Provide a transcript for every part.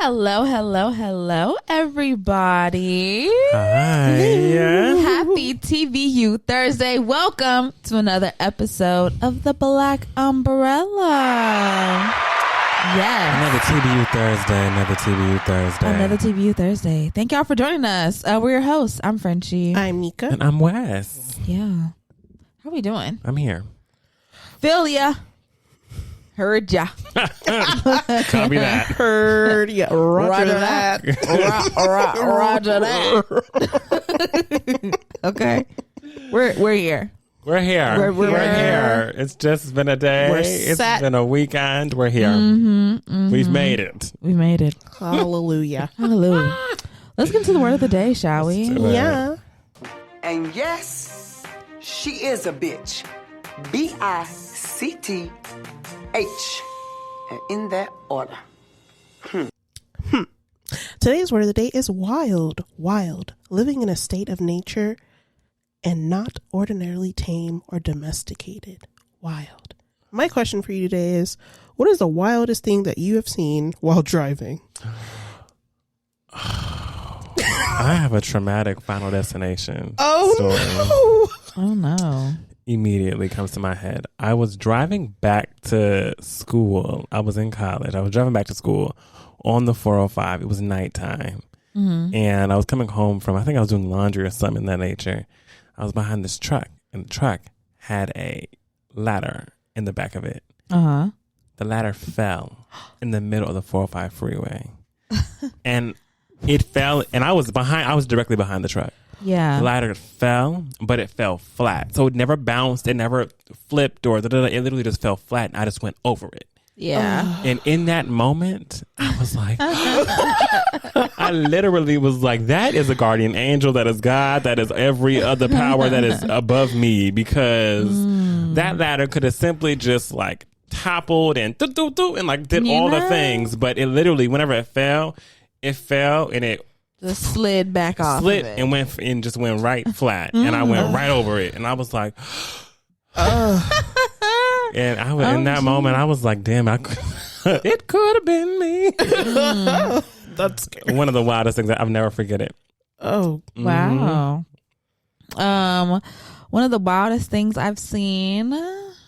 Hello, everybody. Hi. Happy TVU Thursday. Welcome to another episode of The Black Umbrella. Yes. Another TVU Thursday. Thank y'all for joining us. We're your hosts. I'm Frenchie. I'm Nika. And I'm Wes. Yeah. How we doing? I'm here. Feel ya. Heard ya. Copy that. Heard ya. Roger that. Roger that. Okay. We're here. We're here. We're here. It's just been a day. It's been a weekend. We're here. We've made it. We made it. Hallelujah. Hallelujah. Let's get into the word of the day, shall we? Yeah. And yes, she is a bitch. BICTH. And in that order. Today's word of the day is wild. Wild. Living in a state of nature and not ordinarily tame or domesticated. Wild. My question for you today is, what is the wildest thing that you have seen while driving? I have a traumatic Final Destination story. Oh, Oh, no. Immediately comes to my head. I was driving back to school. I was in college. I was driving back to school on the 405. It was nighttime. And I was coming home from, I think I was doing laundry or something of that nature. I was behind this truck, and the truck had a ladder in the back of it. Uh-huh. The ladder fell in the middle of the 405 freeway. And it fell, and I was directly behind the truck. Yeah. The ladder fell, but it fell flat. So it never bounced, it never flipped, or it literally just fell flat, and I just went over it. Yeah. And in that moment, I was like, I literally was like, that is a guardian angel, that is God, that is every other power that is above me, because that ladder could have simply just like toppled and and like did all the things. But it literally, whenever it fell and it just slid back off. Slid of it. and went and just went right flat, and I went right over it, and I was like, and I was in that moment, I was like, damn, it could have been me. that's scary. One of the wildest things I've never forget it. Oh, Wow. One of the wildest things I've seen.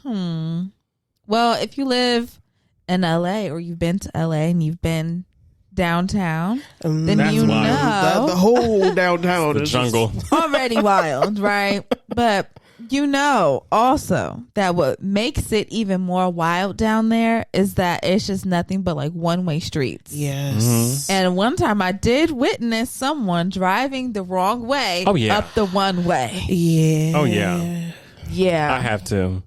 Well, if you live in LA or you've been to LA and you've been downtown, then That's you wild. know the whole downtown The is jungle. already wild, right? But you know also that what makes it even more wild down there is that it's just nothing but like one-way streets. Yes. And one time I did witness someone driving the wrong way up the one way. Yeah. Oh yeah. Yeah. I have to.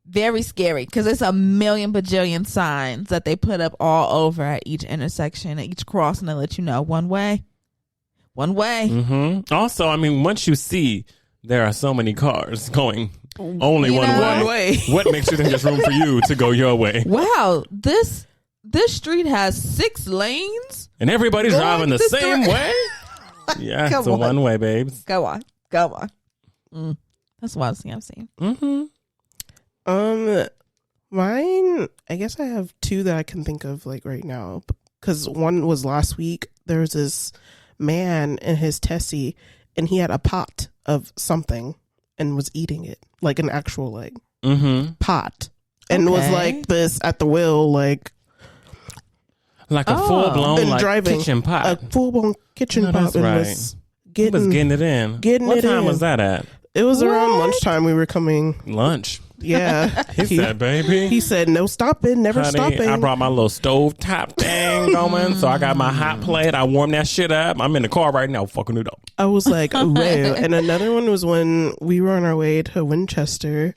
Very scary because it's a million bajillion signs that they put up all over at each intersection, at each crossing to let you know one way. Also, I mean, once you see there are so many cars going only one way, what makes you think there's room for you to go your way? Wow, this street has 6 lanes And everybody's driving the same way? Yeah, Come it's a on. one way, babes. Go on. That's the wildest thing I've seen. Mine, I guess I have 2 that I can think of like right now, because one was last week. There was this man in his Tessie, and he had a pot of something and was eating it, like an actual like pot, and was like this at the wheel, like a full blown and like driving kitchen pot. a full blown kitchen pot, that's and right. was He was getting it in. What time was that at? It was around lunchtime. We were coming. Lunch. Yeah. He said, baby. He said, no stopping, never Honey, stopping. I brought my little stove top thing going, so I got my hot plate. I warmed that shit up. I'm in the car right now fucking it up. I was like, wow. And another one was when we were on our way to Winchester,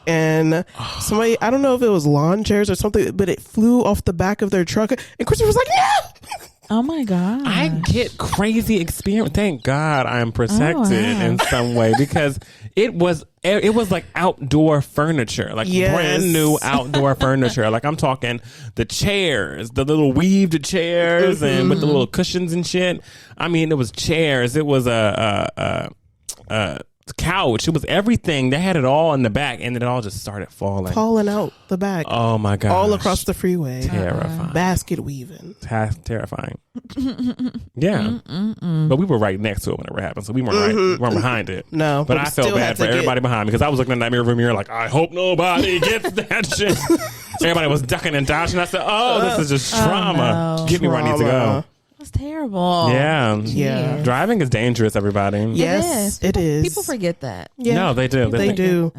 and somebody, I don't know if it was lawn chairs or something, but it flew off the back of their truck, and Christopher was like, no! Oh my God. I get crazy experience. Thank God I'm protected in some way, because it was like outdoor furniture, like brand new outdoor furniture. Like I'm talking the chairs, the little weaved chairs and with the little cushions and shit. I mean, it was chairs. It was a couch. It was everything. They had it all in the back, and it all just started falling out the back. Oh my god! All across the freeway. Terrifying. Basket weaving. Terrifying. Yeah, but we were right next to it when it happened, so we weren't we weren't behind it. No, but I felt bad for everybody behind me because I was looking in that mirror like, I hope nobody gets that shit. Everybody was ducking and dodging. I said, "Oh, this is just trauma. No. Get me where I need to go." That's terrible. Yeah. Driving is dangerous, everybody. Yes, it is. People forget that. Yeah. No, they do. They do.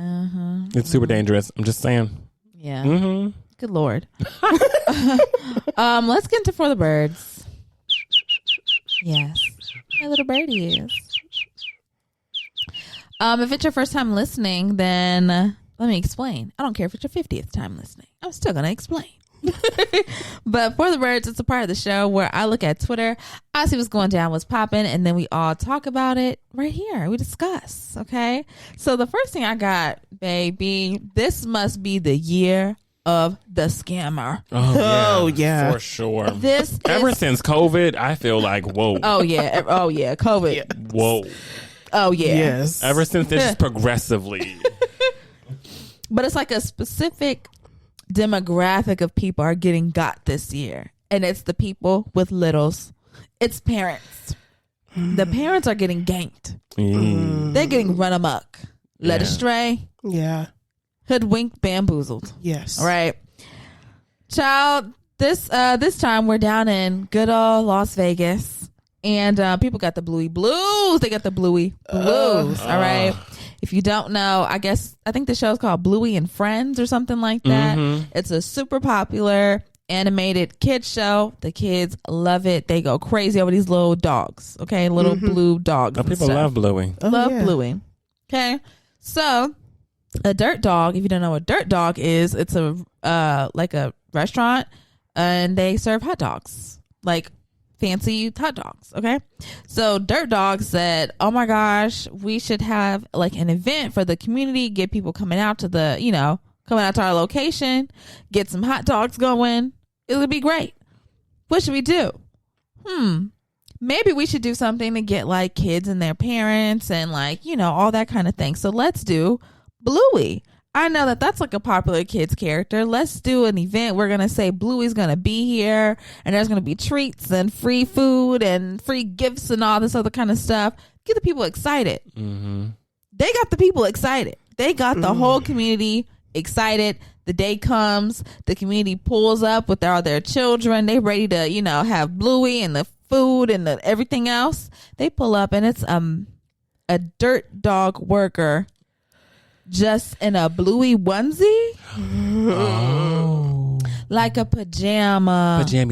It's super dangerous. I'm just saying. Yeah. Mm-hmm. Good Lord. Let's get into For the Birds. Yes. My little birdie is. If it's your first time listening, then let me explain. I don't care if it's your 50th time listening. I'm still going to explain. But For the Birds, it's a part of the show where I look at Twitter, I see what's going down, what's popping, and then we all talk about it right here. We discuss, okay? So the first thing I got, baby, this must be the year of the scammer. Oh yeah, for sure. Ever since COVID, I feel like whoa. Oh yeah, COVID. Yeah. Whoa. Oh yeah. Yes. Ever since this is progressively. But it's like a specific demographic of people are getting got this year, and it's the people with littles. It's parents. The parents are getting ganked. They're getting run amok, led astray, hoodwinked, bamboozled. Yes. All right, child. This time we're down in good old Las Vegas, and people got the bluey blues. They got the bluey blues. All right. If you don't know, I think the show is called Bluey and Friends or something like that. It's a super popular animated kids show. The kids love it. They go crazy over these little dogs. Okay, little blue dogs. People love Bluey. Love Bluey. Okay, so a dirt dog. If you don't know what a dirt dog is, it's a like a restaurant, and they serve hot dogs, like fancy hot dogs. Okay, so Dirt Dog said, oh my gosh, we should have like an event for the community, get people coming out to our location, get some hot dogs going. It would be great. What should we do? Maybe we should do something to get like kids and their parents and like, all that kind of thing. So let's do Bluey. I know that that's like a popular kids character. Let's do an event. We're going to say Bluey's going to be here, and there's going to be treats and free food and free gifts and all this other kind of stuff. Get the people excited. They got the people excited. They got the whole community excited. The day comes, the community pulls up with all their children. They ready to, have Bluey and the food and everything else. They pull up, and it's a dirt dog worker just in a Bluey onesie. Like a pajama jam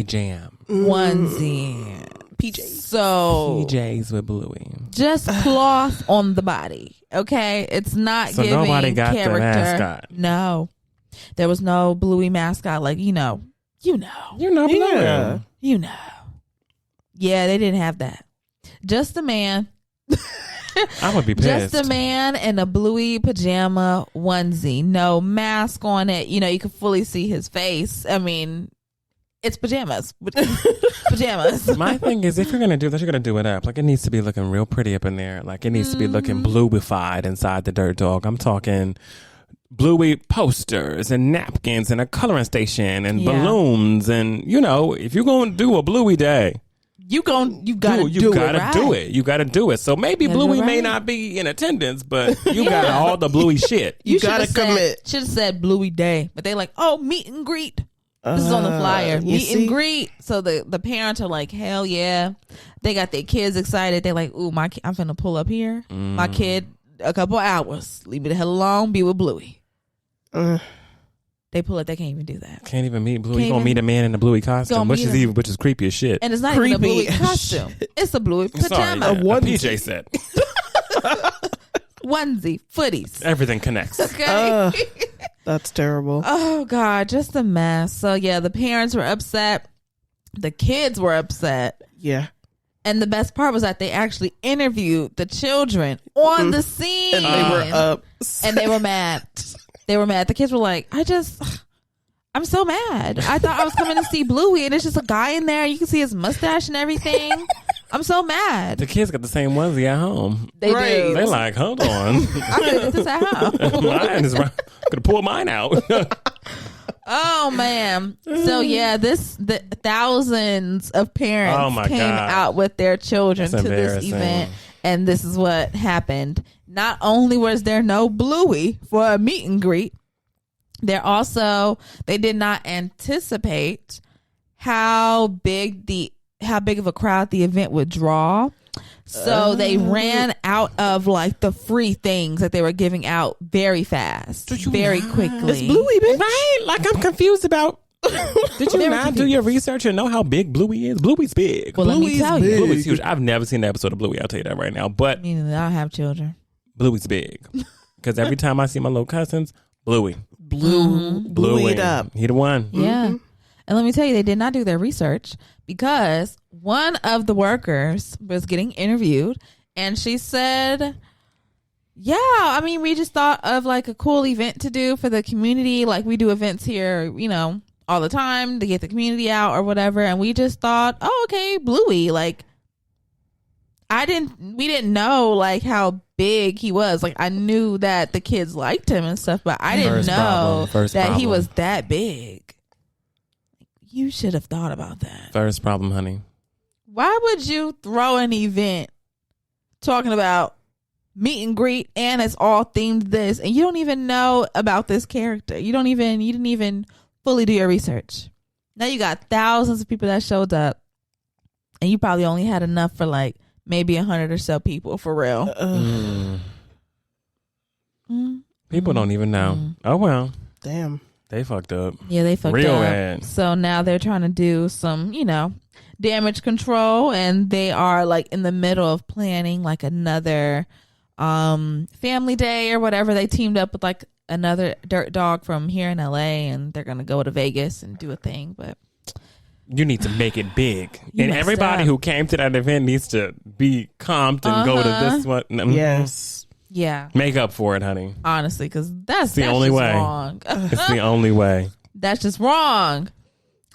onesie. PJs. So PJs with Bluey. Just cloth on the body. Okay, it's not so giving nobody got character. the mascot. No, there was no Bluey mascot. Like Yeah. Yeah, they didn't have that. Just a man. I would be pissed. Just a man in a Bluey pajama onesie, no mask on it. You can fully see his face. I mean, it's pajamas. Pajamas. My thing is, if you're gonna do this, you're gonna do it up. Like, it needs to be looking real pretty up in there. Like, it needs to be looking Blueified inside the Dirt Dog. I'm talking Bluey posters and napkins and a coloring station and balloons and if you're gonna do a Bluey day. You gotta do it. You gotta do it. So maybe Bluey may not be in attendance, but you got all the Bluey shit. You gotta commit. Should have said Bluey Day, but they like, meet and greet. This is on the flyer. Meet and greet. So the parents are like, hell yeah. They got their kids excited. They're like, ooh, I'm finna pull up here. My kid, a couple hours. Leave me the hell alone. Be with Bluey. They pull it. They can't even do that. Can't even meet Bluey. You gonna meet a man in a Bluey costume, which is creepy as shit. And it's not even a Bluey costume. It's a Bluey pajama. A PJ set. Onesie, footies. Everything connects. Okay. That's terrible. Oh God, just a mess. So yeah, the parents were upset. The kids were upset. Yeah. And the best part was that they actually interviewed the children on the scene. And they were up. And they were mad. They were mad. The kids were like, I'm so mad. I thought I was coming to see Bluey, and it's just a guy in there. You can see his mustache and everything. I'm so mad. The kids got the same onesie at home. They Right. do. They're like, hold on. I could have this at home. Mine is right. Could have pulled mine out. Oh man. So yeah, the thousands of parents Oh, my came God. out with their children That's to this embarrassing. event, and this is what happened. Not only was there no Bluey for a meet and greet, they did not anticipate how big of a crowd the event would draw. So they ran out of like the free things that they were giving out very fast, very quickly. It's Bluey, bitch. Right? Like, I'm confused about. Did you Very not do confused. your research and know how big Bluey is? Bluey's big. Well, let me Bluey's tell you. big. Bluey's huge. I've never seen an episode of Bluey. I'll tell you that right now. But Meaning that I don't have children. Bluey's big. Because every time I see my little cousins, Bluey. Bluey it up. He the one. Yeah. And let me tell you, they did not do their research because one of the workers was getting interviewed and she said, yeah, I mean, we just thought of like a cool event to do for the community. Like we do events here, you know, all the time to get the community out or whatever. And we just thought, oh, okay, Bluey. Like we didn't know like how big he was. Like I knew that the kids liked him and stuff, but I didn't know First that he problem. was that big. You should have thought about that. First problem, honey. Why would you throw an event talking about meet and greet and it's all themed this and you don't even know about this character? You didn't even fully do your research. Now you got thousands of people that showed up and you probably only had enough for like maybe 100 or so people for real. People don't even know. Oh, well. Damn. They fucked up. Yeah, they fucked Real up. bad. So now they're trying to do some, damage control, and they are like in the middle of planning like another family day or whatever. They teamed up with like another dirt dog from here in LA, and they're gonna go to Vegas and do a thing. But You need to make it big. You And messed everybody up. who came to that event needs to be comped and go to this one. Yes. yeah, Make up for it, honey. honestly, because that's the only just way. wrong. It's the only way. That's just wrong.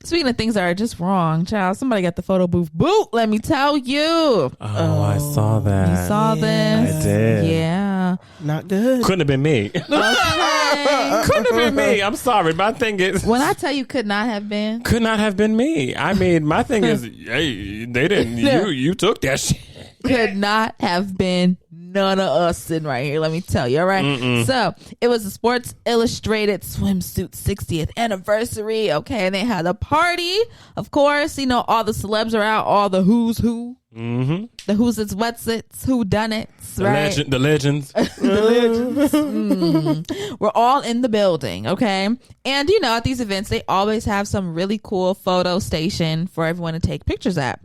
Speaking of things that are just wrong, child, somebody got the photo booth boot. Let me tell you. Oh, I saw that. You saw this? I did. Yeah. Not good. Couldn't have been me. Okay. Couldn't have been me. I'm sorry. My thing is, When I tell you could not have been, could not have been me. I mean, my thing is, hey, they didn't. You took that shit. could not have been none of us sitting right here. Let me tell you. All right. So it was the Sports Illustrated swimsuit 60th anniversary. Okay. And they had a party. Of course, all the celebs are out, all the who's who. Mm-hmm. The who's it's, what's it's, who done it. Right. The legends. We're all in the building, okay? And at these events, they always have some really cool photo station for everyone to take pictures at.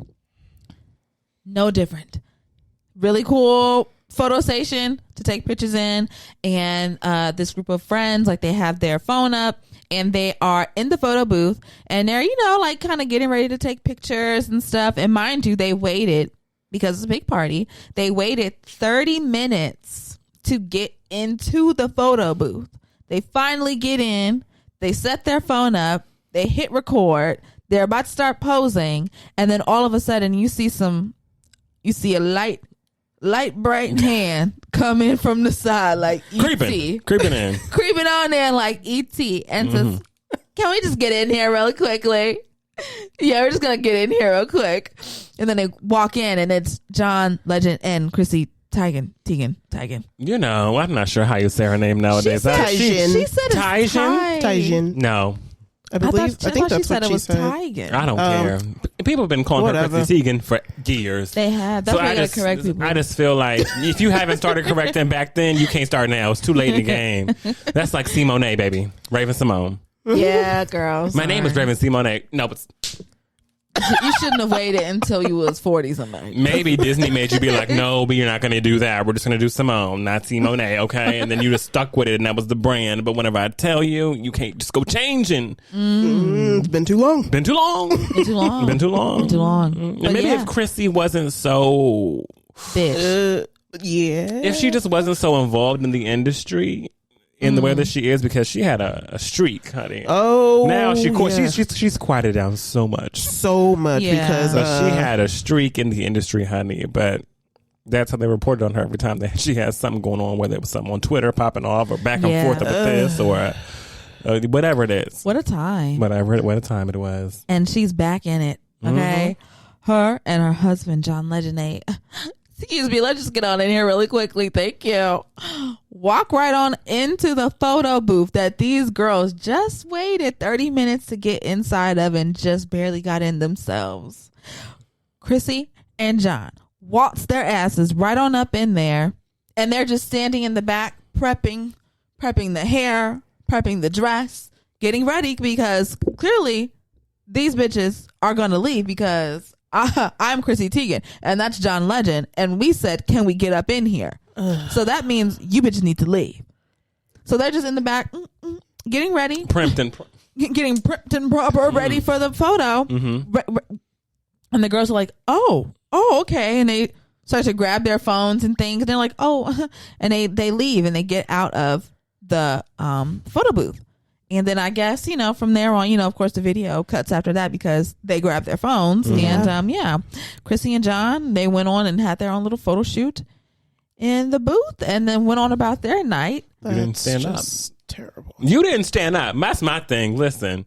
No different. Really cool photo station to take pictures in. And this group of friends, like they have their phone up and they are in the photo booth and they're, like kind of getting ready to take pictures and stuff. And mind you, they waited, because it's a big party, they waited 30 minutes to get into the photo booth. They finally get in, they set their phone up, they hit record, they're about to start posing, and then all of a sudden you see a light bright hand come in from the side like E.T. Creeping in. Creeping on there like E.T. and says, can we just get in here really quickly? Yeah, we're just gonna get in here real quick. And then they walk in and it's John Legend and Chrissy Teigen. I'm not sure how you say her name nowadays. She said it's Teigen? Teigen. No. I believe. I think she that's said what it she was said. Teigen. I don't care. People have been calling her Whatever. Chrissy Teigen for years. They have. That's why you gotta correct people. I just feel like if you haven't started correcting back then, you can't start now. It's too late in the game. That's like Simone, baby. Raven Simone. Yeah, girls. My name is Raven Simone. No, but You shouldn't have waited until you was 40 something. maybe Disney made you be like, no, but you're not going to do that. We're just going to do Simone, not Simone, okay? And then you just stuck with it, and that was the brand. But whenever I tell you, you can't just go changing. It's been too long. Been too long. Been too long. Been too long. Been too long. And But maybe yeah. if Chrissy wasn't so... Bitch. Yeah. If she just wasn't so involved in the industry, in the way that she is because she had a streak, honey. Oh, now she's quieted down so much because she had a streak in the industry, honey. But that's how they reported on her every time that she had something going on, whether it was something on Twitter popping off or back and forth with this or whatever it is. What a time! What a time it was. And she's back in it. Okay, her and her husband John Legend. Excuse me, let's just get on in here really quickly. Thank you. Walk right on into the photo booth that these girls just waited 30 minutes to get inside of and just barely got in themselves. Chrissy and John waltz their asses right on up in there, and they're just standing in the back prepping the hair, prepping the dress, getting ready because clearly these bitches are going to leave because I'm Chrissy Teigen and that's John Legend, and we said, can we get up in here? So that means you bitches need to leave. So they're just in the back getting ready, getting primped and proper, ready for the photo. And the girls are like, oh, okay. And they start to grab their phones and things. And they're like, oh, and they leave and they get out of the photo booth. And then I guess, from there on, of course, the video cuts after that because they grabbed their phones. And Chrissy and John, they went on and had their own little photo shoot in the booth and then went on about their night. You didn't stand up. Terrible. You didn't stand up. That's my thing. Listen.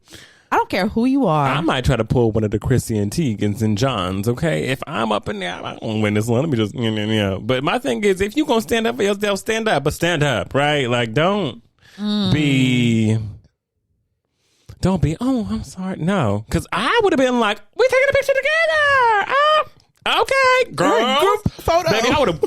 I don't care who you are. I might try to pull one of the Chrissy and Teigens and Johns, okay? If I'm up in there, I don't win this one. Let me just, But my thing is, if you going to stand up for yourself, stand up. But stand up, right? Like, don't be, oh, I'm sorry. No. Because I would have been like, we taking a picture together. Okay, girl. Group photo. Baby, I would have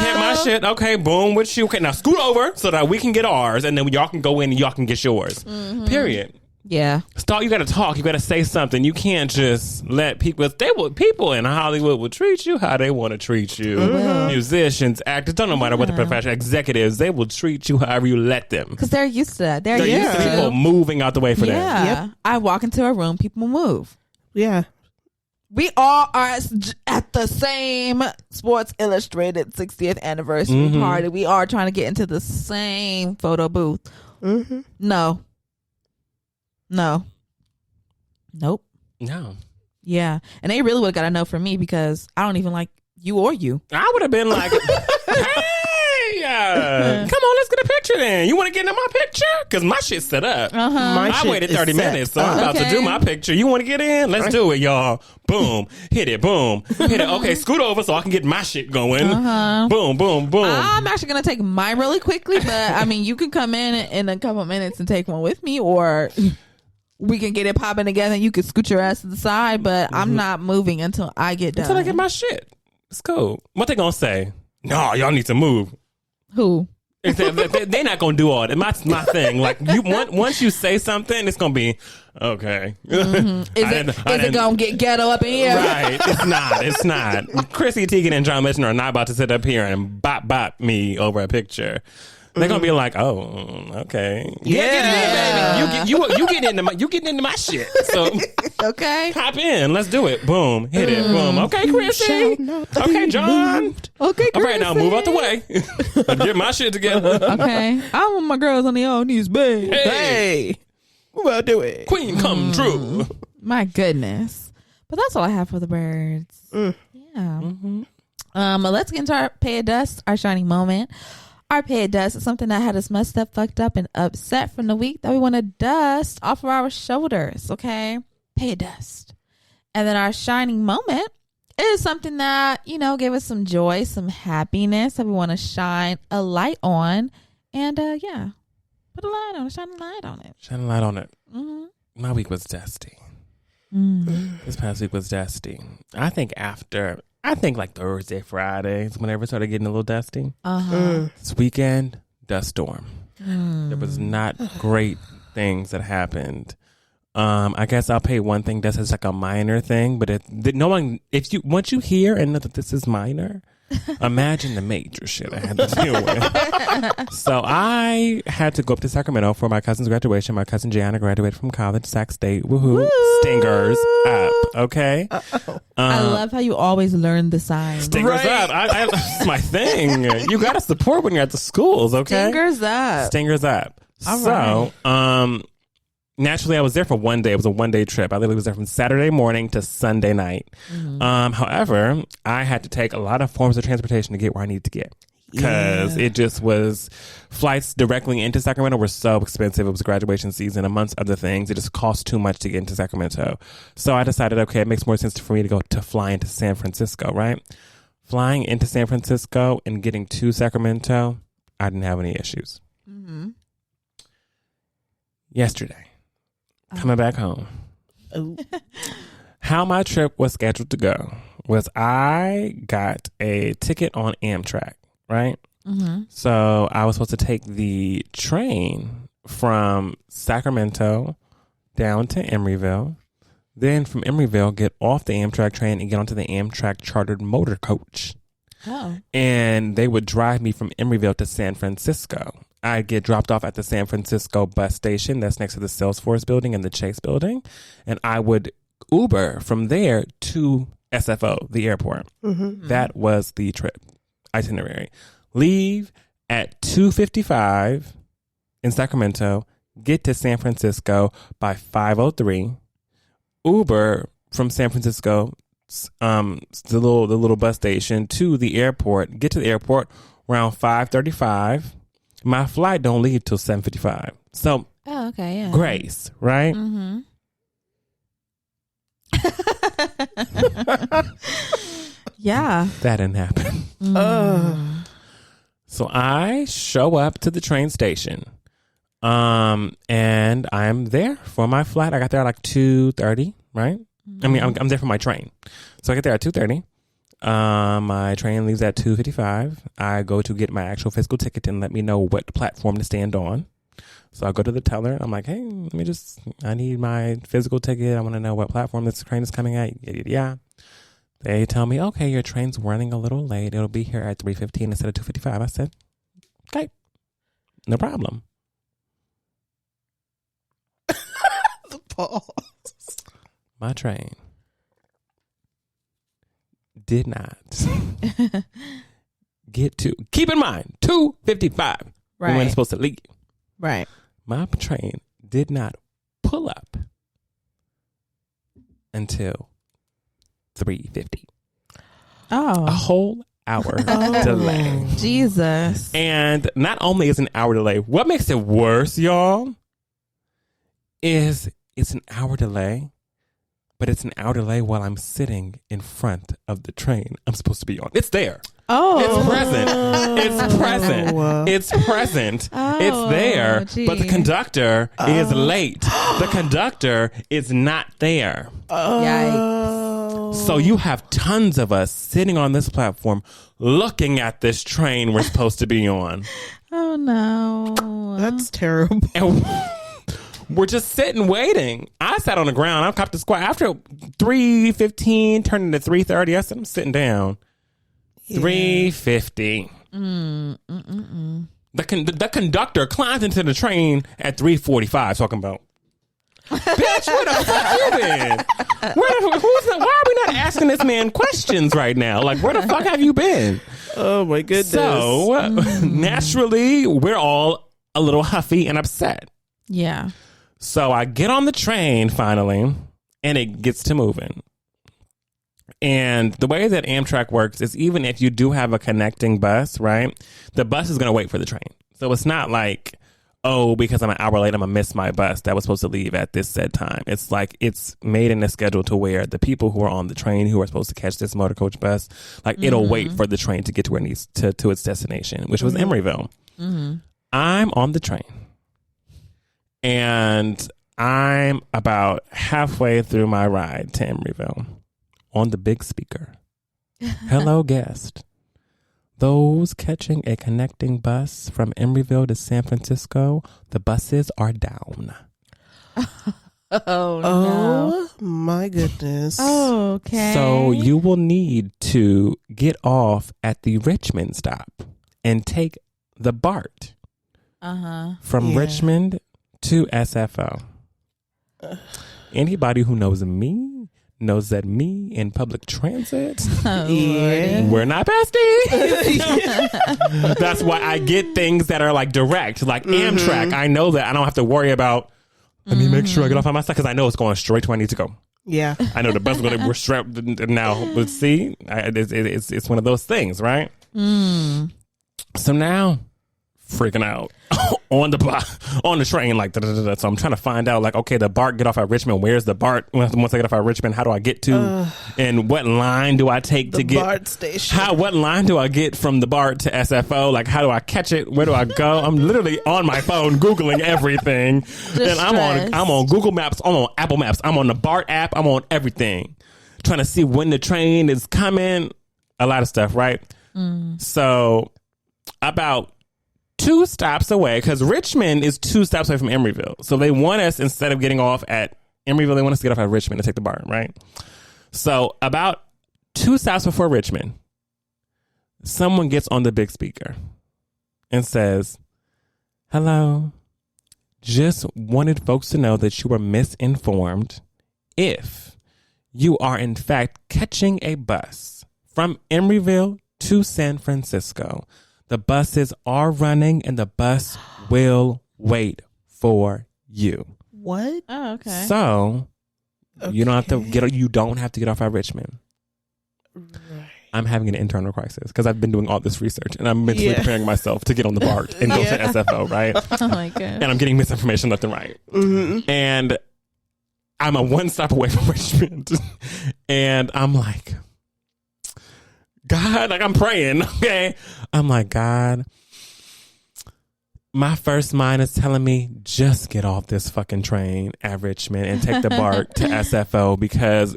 hit my shit. Okay, boom, with you. Okay, now scoot over so that we can get ours, and then y'all can go in and y'all can get yours. Period. Yeah. Start. You got to talk. You got to say something. You can't just let people. People in Hollywood will treat you how they want to treat you. Musicians, actors, don't matter what the profession. Executives, they will treat you however you let them. Because they're used to that. They're used to people moving out the way for them. Yeah. I walk into a room, people move. Yeah. We all are at the same Sports Illustrated 60th anniversary party. We are trying to get into the same photo booth. No. Nope. No. Yeah. And they really would have got to know from me because I don't even like you or you. I would have been like, hey, come on, let's get a picture then. You want to get in my picture? Because my shit's set up. I waited 30 minutes, so I'm about to do my picture. You want to get in? Let's do it, y'all. Boom. Hit it. Boom. Hit it. Okay, scoot over so I can get my shit going. Boom, boom, boom. I'm actually going to take mine really quickly, but I mean, you can come in a couple minutes and take one with me, or we can get it popping together and you can scoot your ass to the side, but I'm not moving until I get done. Until I get my shit. It's cool. What they going to say? No, y'all need to move. Who? They're not going to do all that. My thing. Like, once you say something, it's going to be, okay. Is it going to get ghetto up in here? Right. It's not. Chrissy Teigen and John Legend are not about to sit up here and bop me over a picture. They're gonna be like, oh, okay, get in, baby. You getting into my shit. So okay, hop in. Let's do it. Boom, hit it. Boom. Okay, Chrissy. Okay, John. Okay, Chrissy. All right, now move out the way. Get my shit together. Okay, I want my girls on their own knees, babe. Hey, we about to do it. Queen come true. My goodness, but that's all I have for the birds. Yeah. Let's get into our pay of dust, our shining moment. Our pay of dust is something that had us messed up, fucked up, and upset from the week that we want to dust off of our shoulders, okay? Pay of dust. And then our shining moment is something that, gave us some joy, some happiness that we want to shine a light on. And, put a light on it, shine a light on it. Shine a light on it. My week was dusty. This past week was dusty. I think like Thursday, Friday, whenever it started getting a little dusty. This weekend, dust storm. There was not great things that happened. I guess I'll pay one thing that's like a minor thing, but once you hear and know that this is minor, Imagine the major shit I had to deal with. So I had to go up to Sacramento for my cousin's graduation. My cousin Gianna graduated from college, Sac State. Woohoo. Stingers up. Okay. I love how you always learn the signs. Stingers up. It's my thing. You got to support when you're at the schools, okay? Stingers up. Stingers up. All right. Naturally, I was there for one day. It was a one-day trip. I literally was there from Saturday morning to Sunday night. However, I had to take a lot of forms of transportation to get where I needed to get. Because it just was, flights directly into Sacramento were so expensive. It was graduation season, amongst other things. It just cost too much to get into Sacramento. So I decided, okay, it makes more sense for me to fly into San Francisco, right? Flying into San Francisco and getting to Sacramento, I didn't have any issues. Yesterday, coming back home, how my trip was scheduled to go was I got a ticket on Amtrak, right? So I was supposed to take the train from Sacramento down to Emeryville, then from Emeryville get off the Amtrak train and get onto the Amtrak chartered motor coach. And they would drive me from Emeryville to San Francisco. I'd get dropped off at the San Francisco bus station that's next to the Salesforce building and the Chase building. And I would Uber from there to SFO, the airport. That was the trip itinerary. Leave at 2:55 in Sacramento, get to San Francisco by 5:03. Uber from San Francisco, the little bus station to the airport, get to the airport around 5:35. My flight don't leave till 7:55. So, okay, yeah. grace, right? Yeah. That didn't happen. So I show up to the train station, and I'm there for my flight. I got there at like 2:30, right? I mean, I'm there for my train. So I get there at 2:30. My train leaves at 2:55. I go to get my actual physical ticket and let me know what platform to stand on. So I go to the teller. I'm like, hey, I need my physical ticket. I want to know what platform this train is coming at. Yeah. They tell me, okay, your train's running a little late. It'll be here at 3:15 instead of 2:55. I said, okay, no problem. The pause. My train did not get to, keep in mind, 2:55 when it's supposed to leave. Right. My train did not pull up until 3:50. A whole hour delay. Jesus. And not only is an hour delay, what makes it worse, y'all, is it's an hour delay, but it's an hour delay while I'm sitting in front of the train I'm supposed to be on. It's there. It's present. It's present. It's present. It's there. But the conductor is late. The conductor is not there. Yikes. So you have tons of us sitting on this platform looking at this train we're supposed to be on. Oh, no. That's terrible. And we're just sitting waiting. I sat on the ground. I copped the squat. After 3:15, turning to 3:30, I said, I'm sitting down. 3:50. The conductor climbs into the train at 3:45 talking about, bitch, where the fuck you been? Why are we not asking this man questions right now? Like, where the fuck have you been? Oh, my goodness. So, naturally, we're all a little huffy and upset. Yeah. So I get on the train finally, and it gets to moving. And the way that Amtrak works is even if you do have a connecting bus, right, the bus is going to wait for the train. So it's not like, oh, because I'm an hour late, I'm going to miss my bus that was supposed to leave at this said time. It's like it's made in a schedule to where the people who are on the train who are supposed to catch this motor coach bus, like it'll wait for the train to get to where it needs to its destination, which was Emeryville. I'm on the train. And I'm about halfway through my ride to Emeryville on the big speaker. Hello, guest. Those catching a connecting bus from Emeryville to San Francisco, the buses are down. Oh, no. My goodness. Oh, okay. So you will need to get off at the Richmond stop and take the BART from Richmond to SFO. Anybody who knows me knows that me in public transit, we're not besties. That's why I get things that are like direct, like Amtrak. I know that I don't have to worry about, let me make sure I get off on my side, because I know it's going straight to where I need to go. Yeah. I know the bus is going to, we're strapped now, but see, it's one of those things, right? So now, freaking out on the train, like da-da-da-da. So I'm trying to find out, like, okay, the BART get off at Richmond. Where's the BART? Once I get off at Richmond, how do I get to? And what line do I take to get? BART station. What line do I get from the BART to SFO? Like, how do I catch it? Where do I go? I'm literally on my phone googling everything, and I'm on Google Maps. I'm on Apple Maps. I'm on the BART app. I'm on everything, trying to see when the train is coming. A lot of stuff, right? So about 2 stops away, because Richmond is 2 stops away from Emeryville. So they want us, instead of getting off at Emeryville, they want us to get off at Richmond and take the BART, right? So about 2 stops before Richmond, someone gets on the big speaker and says, "Hello, just wanted folks to know that you were misinformed. If you are in fact catching a bus from Emeryville to San Francisco, the buses are running and the bus will wait for you." What? Oh, okay. So you don't have to get off at Richmond. Right. I'm having an internal crisis because I've been doing all this research and I'm mentally preparing myself to get on the BART and go to SFO, right? Oh my god. And I'm getting misinformation left and right. And I'm a 1 stop away from Richmond. And I'm like, God, like I'm praying, okay? I'm like, God, my first mind is telling me, just get off this fucking train at Richmond and take the BART to SFO, because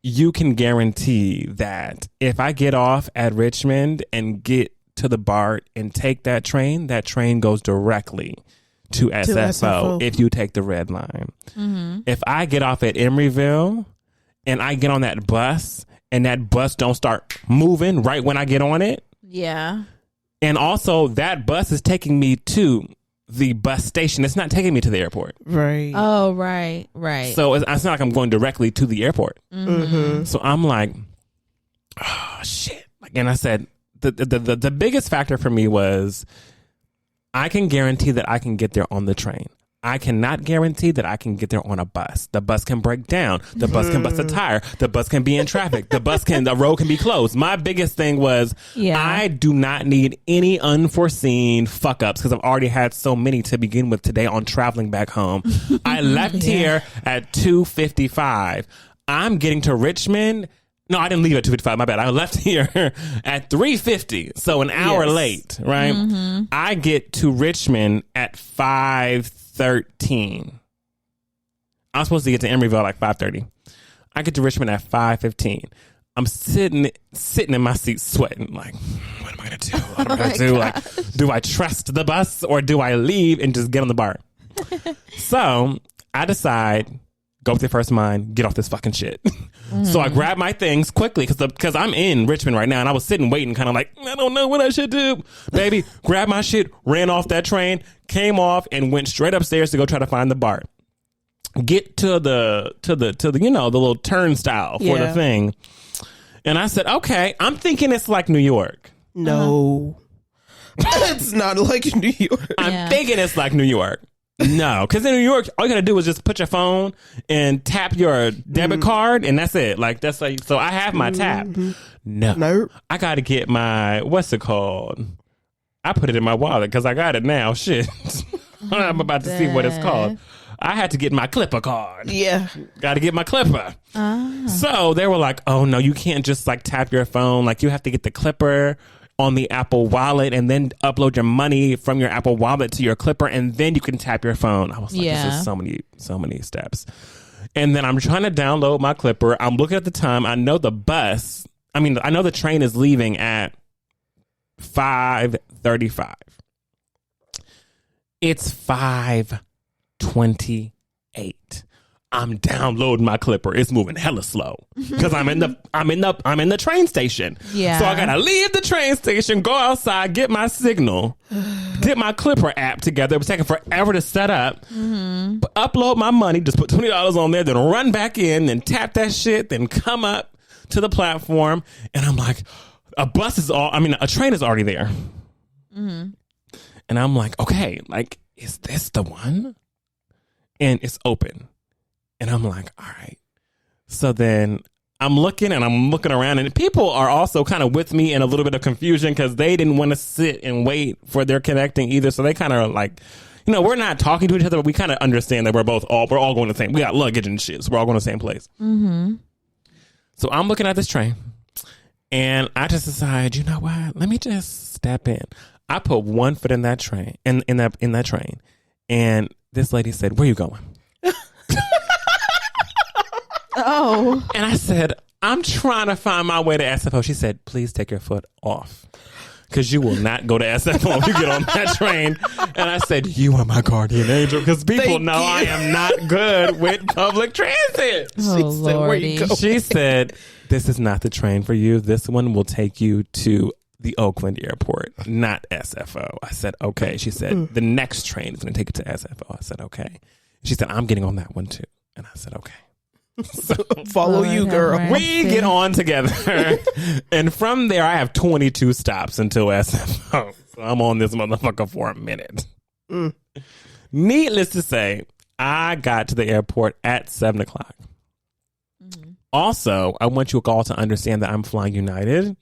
you can guarantee that if I get off at Richmond and get to the BART and take that train goes directly to SFO if you take the red line. If I get off at Emeryville and I get on that bus and that bus don't start moving right when I get on it. Yeah. And also that bus is taking me to the bus station. It's not taking me to the airport. Right. Oh, right. So it's not like I'm going directly to the airport. So I'm like, oh, shit. And I said, the biggest factor for me was I can guarantee that I can get there on the train. I cannot guarantee that I can get there on a bus. The bus can break down. The bus can bust a tire. The bus can be in traffic. The road can be closed. My biggest thing was I do not need any unforeseen fuck ups, because I've already had so many to begin with today on traveling back home. I left here at 2:55. I'm getting to Richmond. No, I didn't leave at 2:55. My bad. I left here at 3:50. So an hour late, right? I get to Richmond at 5:13. I'm supposed to get to Emeryville like 5:30. I get to Richmond at 5:15. I'm sitting in my seat sweating, like, what am I going to do? What am I going to do? Like, do I trust the bus or do I leave and just get on the BART? So I decide, go with your first mind, get off this fucking shit. So I grab my things quickly because I'm in Richmond right now, and I was sitting waiting, kind of like, I don't know what I should do. Baby, grab my shit, ran off that train, came off, and went straight upstairs to go try to find the BART. Get to the the little turnstile for the thing, and I said, okay, I'm thinking it's like New York. No, it's not like New York. I'm thinking it's like New York. No, because in New York, all you gotta do is just put your phone and tap your debit card, and that's it. Like, that's like, so I have my tap. No, I gotta get my, what's it called? I put it in my wallet because I got it now. Shit, I'm about to see what it's called. I had to get my Clipper card. Yeah, got to get my Clipper. So they were like, "Oh no, you can't just like tap your phone. Like, you have to get the Clipper on the Apple Wallet and then upload your money from your Apple Wallet to your Clipper, and then you can tap your phone." I was like, "This is so many steps." And then I'm trying to download my Clipper. I'm looking at the time. I know the train is leaving at 5:35. It's 5:28. I'm downloading my clipper. It's moving hella slow because I'm in the train station. Yeah. So I gotta leave the train station, go outside, get my signal, get my clipper app together. It was taking forever to set up. Upload my money, just put $20 on there, then run back in, then tap that shit, then come up to the platform, and I'm like, a train is already there. And I'm like, okay, like, is this the one? And it's open. And I'm like, all right. So then I'm looking around, and people are also kind of with me in a little bit of confusion because they didn't want to sit and wait for their connecting either. So they kind of like, we're not talking to each other, but we kind of understand that we're all going to the same. We got luggage and shit, so we're all going to the same place. So I'm looking at this train, and I just decide, you know what? Let me just step in. I put one foot in that train, in that train, and this lady said, "Where you going?" Oh. And I said, I'm trying to find my way to SFO. She said, please take your foot off, because you will not go to SFO if you get on that train. And I said, you are my guardian angel, because people know I am not good with public transit. Oh, She said, where you go? She said, this is not the train for you. This one will take you to the Oakland airport, not SFO. I said, okay. She said, the next train is going to take you to SFO. I said, okay. She said, I'm getting on that one too. And I said, okay. So follow you, girl. We get on together, and from there I have 22 stops until SFO. So I'm on this motherfucker for a minute. Needless to say, I got to the airport at 7:00. Also, I want you all to understand that I'm flying United.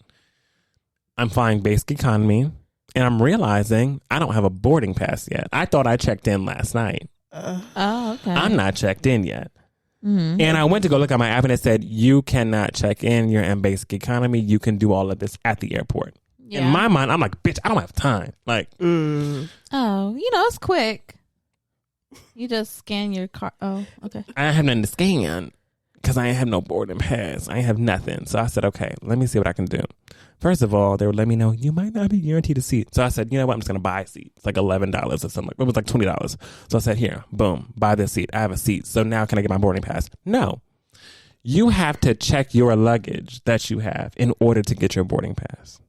I'm flying basic economy, and I'm realizing I don't have a boarding pass yet. I thought I checked in last night. Okay. I'm not checked in yet. And I went to go look at my app, and it said, you cannot check in. You're in basic economy. You can do all of this at the airport. Yeah. In my mind, I'm like, bitch, I don't have time. Like, oh, it's quick. You just scan your car. Oh, okay. I have nothing to scan because I have no boarding pass. I have nothing. So I said, okay, let me see what I can do. First of all, they would let me know you might not be guaranteed a seat. So I said, you know what? I'm just going to buy a seat. It's like $11 or something. It was like $20. So I said, here, boom, buy this seat. I have a seat. So now can I get my boarding pass? No. You have to check your luggage that you have in order to get your boarding pass.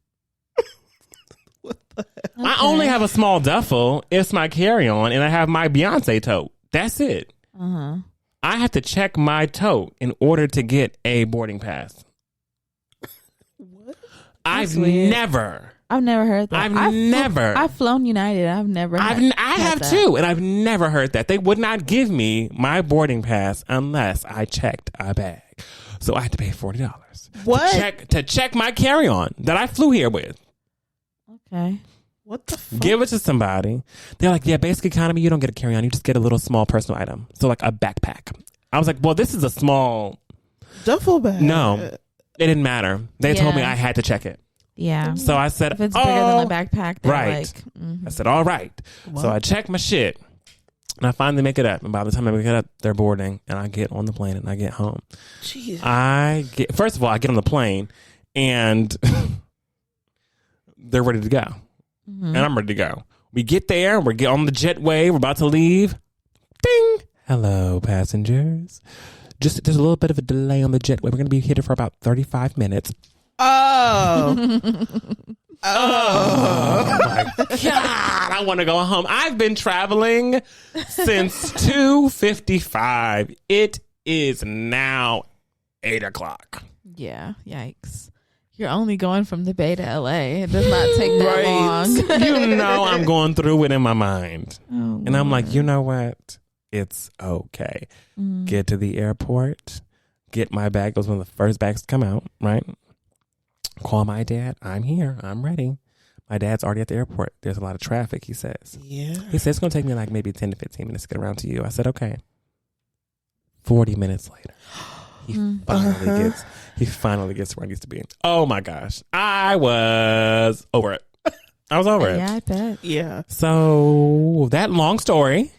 What the hell? Okay. I only have a small duffel. It's my carry-on, and I have my Beyonce tote. That's it. I have to check my tote in order to get a boarding pass. I've never heard that. I've flown United. I've never. I have that too, and I've never heard that. They would not give me my boarding pass unless I checked a bag. So I had to pay $40. What? To check my carry-on that I flew here with. Okay. What the fuck? Give it to somebody. They're like, yeah, basic economy, you don't get a carry-on. You just get a little small personal item. So like a backpack. I was like, well, this is a small duffel bag. No. It didn't matter. They told me I had to check it. Yeah. So I said, if it's bigger than a backpack, they're right. like, I said, all right. What? So I checked my shit, and I finally make it up. And by the time I make it up, they're boarding, and I get on the plane, and I get home. Jesus. First of all, I get on the plane, and they're ready to go. And I'm ready to go. We get there, we get on the jetway, we're about to leave. Ding. Hello, passengers. There's a little bit of a delay on the jetway. We're going to be here for about 35 minutes. Oh. Oh my God. I want to go home. I've been traveling since 2:55. It is now 8:00. Yeah. Yikes. You're only going from the Bay to LA. It does not take that long. You know I'm going through it in my mind. Oh, and I'm like, you know what? It's okay. Get to the airport. Get my bag. It was one of the first bags to come out, right? Call my dad. I'm here. I'm ready. My dad's already at the airport. There's a lot of traffic, he says. Yeah. He says it's going to take me like maybe 10 to 15 minutes to get around to you. I said, okay. 40 minutes later. He finally gets where he needs to be. Oh my gosh. I was over it. I was over it. Yeah, I bet. Yeah. So that long story.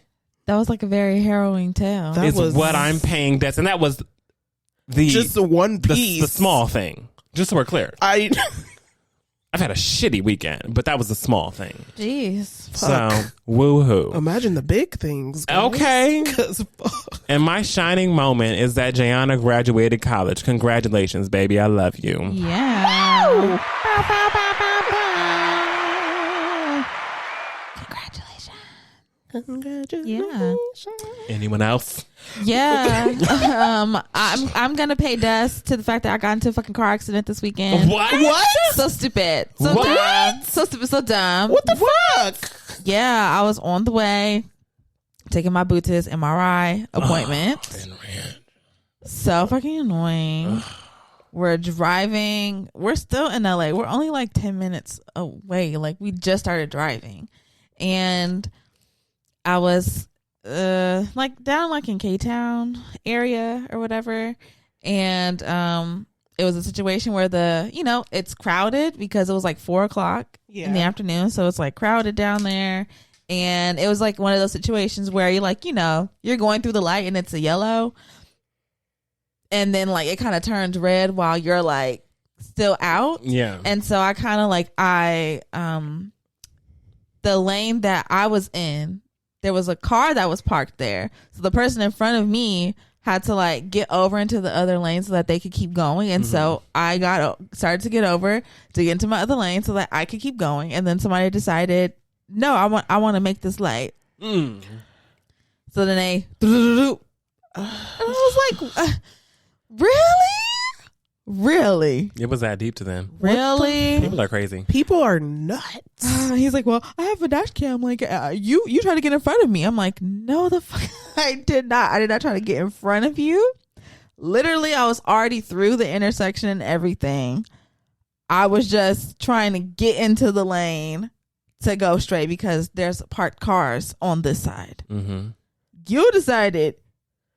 That was like a very harrowing tale. That is what I'm paying debts. And that was just the one piece. The small thing. Just so we're clear. I've had a shitty weekend, but that was a small thing. Jeez. So, woohoo. Imagine the big things. Guys. Okay. 'Cause, fuck. And my shining moment is that Jayana graduated college. Congratulations, baby. I love you. Yeah. Bow, bow, bow, bow, bow. Congratulations. Yeah. Anyone else? Yeah. I'm gonna pay dust to the fact that I got into a fucking car accident this weekend. What? So stupid. So What? dumb. So stupid. So dumb. What the fuck? Yeah, I was on the way taking my boo to his MRI appointment. So fucking annoying. We're driving. We're still in LA. We're only like 10 minutes away. Like we just started driving. And I was like down like in K-Town area or whatever. And it was a situation where it's crowded because it was like 4:00 in the afternoon. So it's like crowded down there. And it was like one of those situations where you're like, you're going through the light and it's a yellow. And then like it kind of turns red while you're like still out. Yeah. And so I kind of like, the lane that I was in, there was a car that was parked there. So the person in front of me had to like get over into the other lane so that they could keep going. And so I started to get over to get into my other lane so that I could keep going. And then somebody decided, no, I want to make this light. So then they, and I was like, really? It was that deep to them. Really? People are crazy. People are nuts. He's like, well, I have a dash cam. Like, you try to get in front of me. I'm like, no, the fuck, I did not. I did not try to get in front of you. Literally, I was already through the intersection and everything. I was just trying to get into the lane to go straight because there's parked cars on this side. Mm-hmm. You decided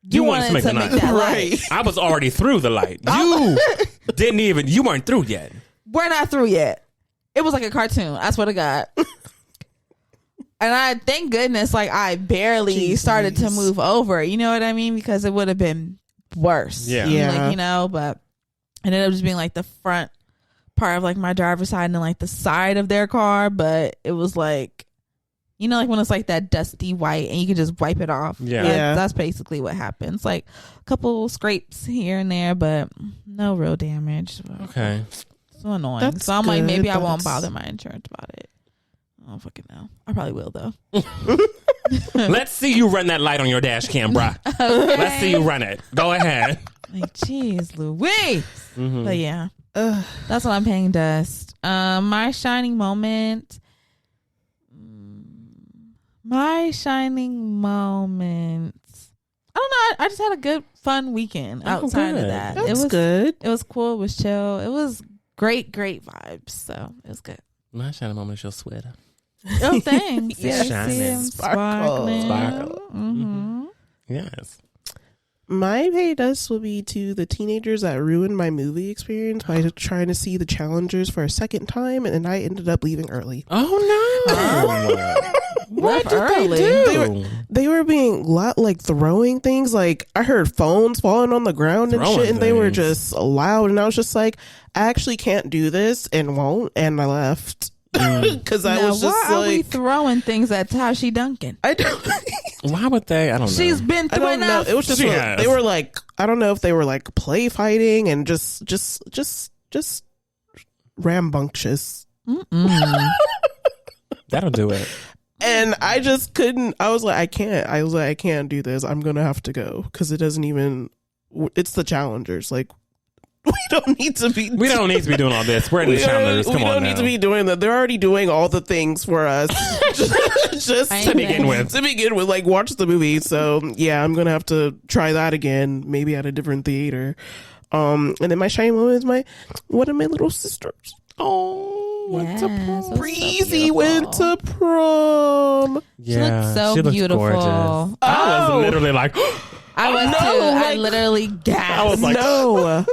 you wanted to make that light. I was already through the light. You weren't through yet. We're not through yet. It was like a cartoon. I swear to God. And I thank goodness, like I barely started to move over. You know what I mean? Because it would have been worse. Yeah. Like, but it ended up just being like the front part of like my driver's side and then like the side of their car. But it was like, like when it's like that dusty white and you can just wipe it off. Yeah. That's basically what happens. Like a couple scrapes here and there, but no real damage. Okay. So annoying. That's so I'm like, maybe I good. won't bother my insurance about it. I don't fucking know. I probably will though. Let's see you run that light on your dash cam, bruh. Okay. Let's see you run it. Go ahead. Like, jeez, Louise. But yeah, that's what I'm paying dust. My shining moment. I don't know. I just had a good, fun weekend outside of that. That's it was good. It was cool. It was chill. It was great vibes. So it was good. My shining moment is your sweater. Oh, thanks. It's Yeah, shining. sparkling. Sparkle. Mm-hmm. Yes. My pay dust will be to the teenagers that ruined my movie experience by trying to see The Challengers for a second time, and I ended up leaving early. Oh no! What did early. they do? They were being like throwing things. Like I heard phones falling on the ground and Throwing shit, and they were things. just loud. And I was just like, I actually can't do this, and won't. And I left because I was just why are we like, throwing things at Tashi Duncan? I don't. Why would they? I don't know. She's been I through don't know. enough. It was just they were like, I don't know if they were like play fighting and just rambunctious. That'll do it. And I just couldn't. I was like, I can't do this. I'm gonna have to go because it doesn't even. It's the Challengers. Like we don't need to be doing all this. We're in the Challengers. Come on, we don't need to be doing that. They're already doing all the things for us. just to begin with. Like watch the movie. So yeah, I'm gonna have to try that again, maybe at a different theater. And then my shiny moment is one of my little sisters. Oh, went to prom. Breezy went to prom. Yeah, she looked beautiful. Gorgeous. I was literally like, I was too. I literally gasped. I was like, no.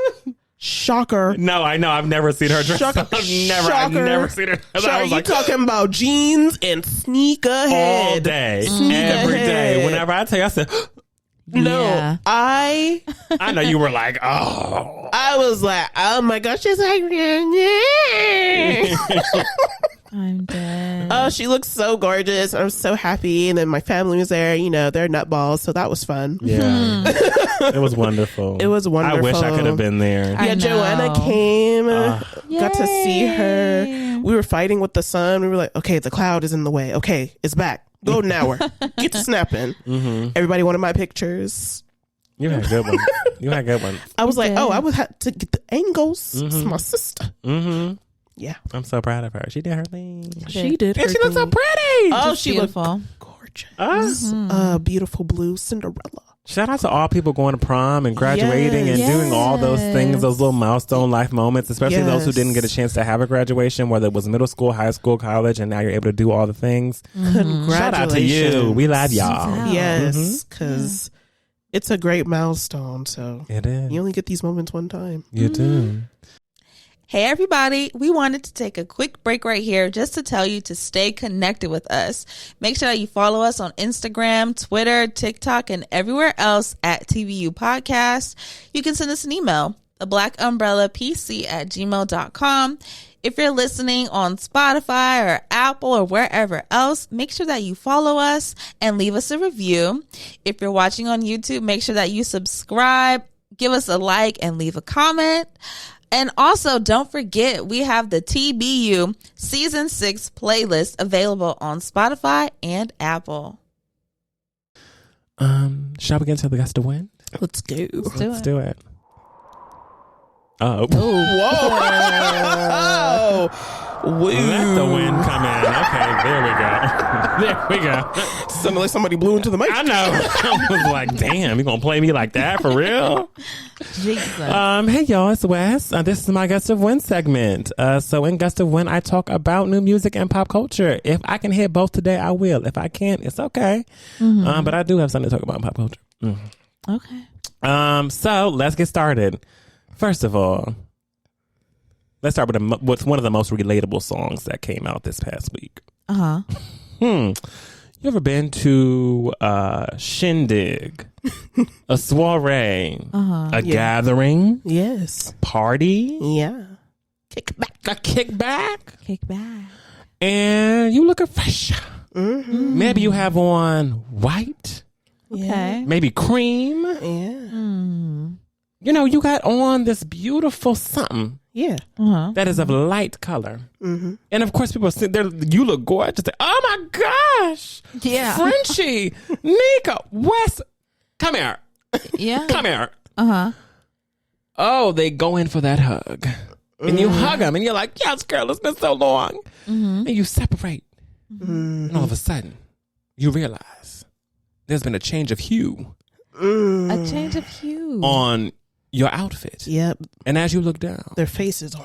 Shocker. No, I know. I've never seen her dress. I've never seen her. I was you like, talking about jeans and sneakerhead all day, Sneakerhead. every day. Whenever I tell you, I said, No, Yeah. I know you were like, oh. I was like, oh my gosh, she's like, yeah. I'm dead. Oh, she looks so gorgeous. I'm so happy. And then my family was there, you know, they're nutballs, so that was fun. Yeah. It was wonderful. It was wonderful. I wish I could have been there. I Yeah, know. Joanna came, got to see her. Yay. We were fighting with the sun. We were like, okay, the cloud is in the way. Okay, it's back. Golden hour. Get to snapping. Everybody wanted my pictures. You had good ones. You had good ones. I was like, did. oh, I would have to get the angles. It's my sister. Yeah. I'm so proud of her. She did her thing. She did her And she looks so thing. pretty. Oh, Just she beautiful. looked gorgeous. Beautiful blue Cinderella. Shout out to all people going to prom and graduating Yes. and doing all those things, those little milestone life moments, especially those who Yes. didn't get a chance to have a graduation, whether it was middle school, high school, college, and now you're able to do all the things. Congratulations. Shout out to you. We love y'all. Wow. Yes, because it's a great milestone. So It is. you only get these moments one time. You do. Hey everybody, we wanted to take a quick break right here just to tell you to stay connected with us. Make sure that you follow us on Instagram, Twitter, TikTok, and everywhere else at TVU Podcast. You can send us an email, theblackUmbrellaPC@gmail.com. If you're listening on Spotify or Apple or wherever else, make sure that you follow us and leave us a review. If you're watching on YouTube, make sure that you subscribe, give us a like, and leave a comment. And also, don't forget, we have the TBU Season 6 playlist available on Spotify and Apple. Shall we get into the gust of wind? Let's go. Let's do it. Oh. Whoa. Let the wind come in. Okay, there we go. There we go. Sounded like somebody blew into the mic. I know. I was like, damn, you gonna play me like that for real? Jesus. Hey y'all, it's Wes. This is my Gust of Wind segment. So in Gust of Wind, I talk about new music and pop culture. If I can hit both today, I will. If I can't, it's okay. But I do have something to talk about in pop culture. Okay. So let's get started. First of all, let's start with one of the most relatable songs that came out this past week. You ever been to a shindig, a soiree, a gathering, Yes. party, Yeah. Kick back. a kickback, Kick back. and you looking fresh? Maybe you have on white, Okay. maybe cream. Yeah. You know, you got on this beautiful something Yeah. that is of light color. And of course, people sit there, you look gorgeous. Oh my gosh. Yeah. Frenchie, Nika, Wes, come here. Yeah. Come here. Oh, they go in for that hug. And you hug them and you're like, yes, girl, it's been so long. And you separate. And all of a sudden, you realize there's been a change of hue A change of hue. on your outfit. Yep. And as you look down, Their faces on.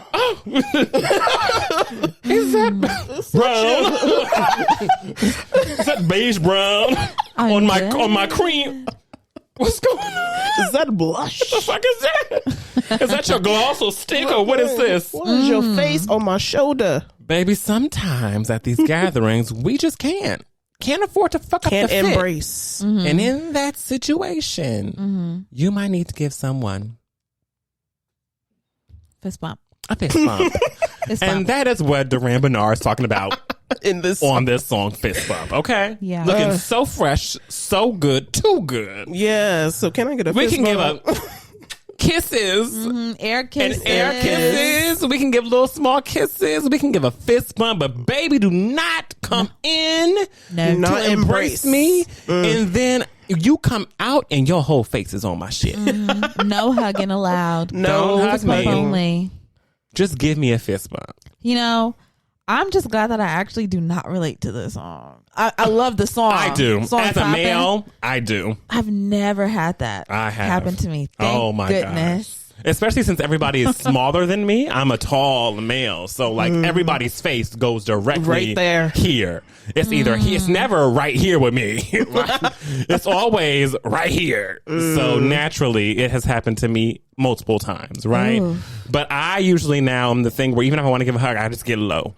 is that brown? Is that beige brown on my cream? What's going on? Is that blush? What the fuck is that? Is that your gloss or stick or what is this? What is your face on my shoulder? Baby, sometimes at these gatherings, we just can't afford to fuck Can't up the fit. embrace. And in that situation, you might need to give someone Fist bump. a fist bump. Fist And bump. that is what Durand Bernarr is talking about In this on this song, Fist Bump. Okay? Yeah. Looking so fresh, so good, too good. Yeah. So can I get a We fist can give bump? a kisses. Air kisses. And air kisses. We can give little small kisses. We can give a fist bump. But baby, do not come in No. Not to embrace me. And then you come out and your whole face is on my shit. No hugging allowed. No Don't hug Fist bump me. only. Just give me a fist bump. You know, I'm just glad that I actually do not relate to this song. I love the song. I do. Song As a poppin'. male, I do. I've never had that I have. happen to me. Thank Oh my goodness. gosh. Especially since everybody is smaller than me. I'm a tall male. So like everybody's face goes directly Right there. here. It's either it's never right here with me. Like, it's always right here. So naturally it has happened to me multiple times, right? Ooh. But I usually now am the thing where even if I want to give a hug, I just get low.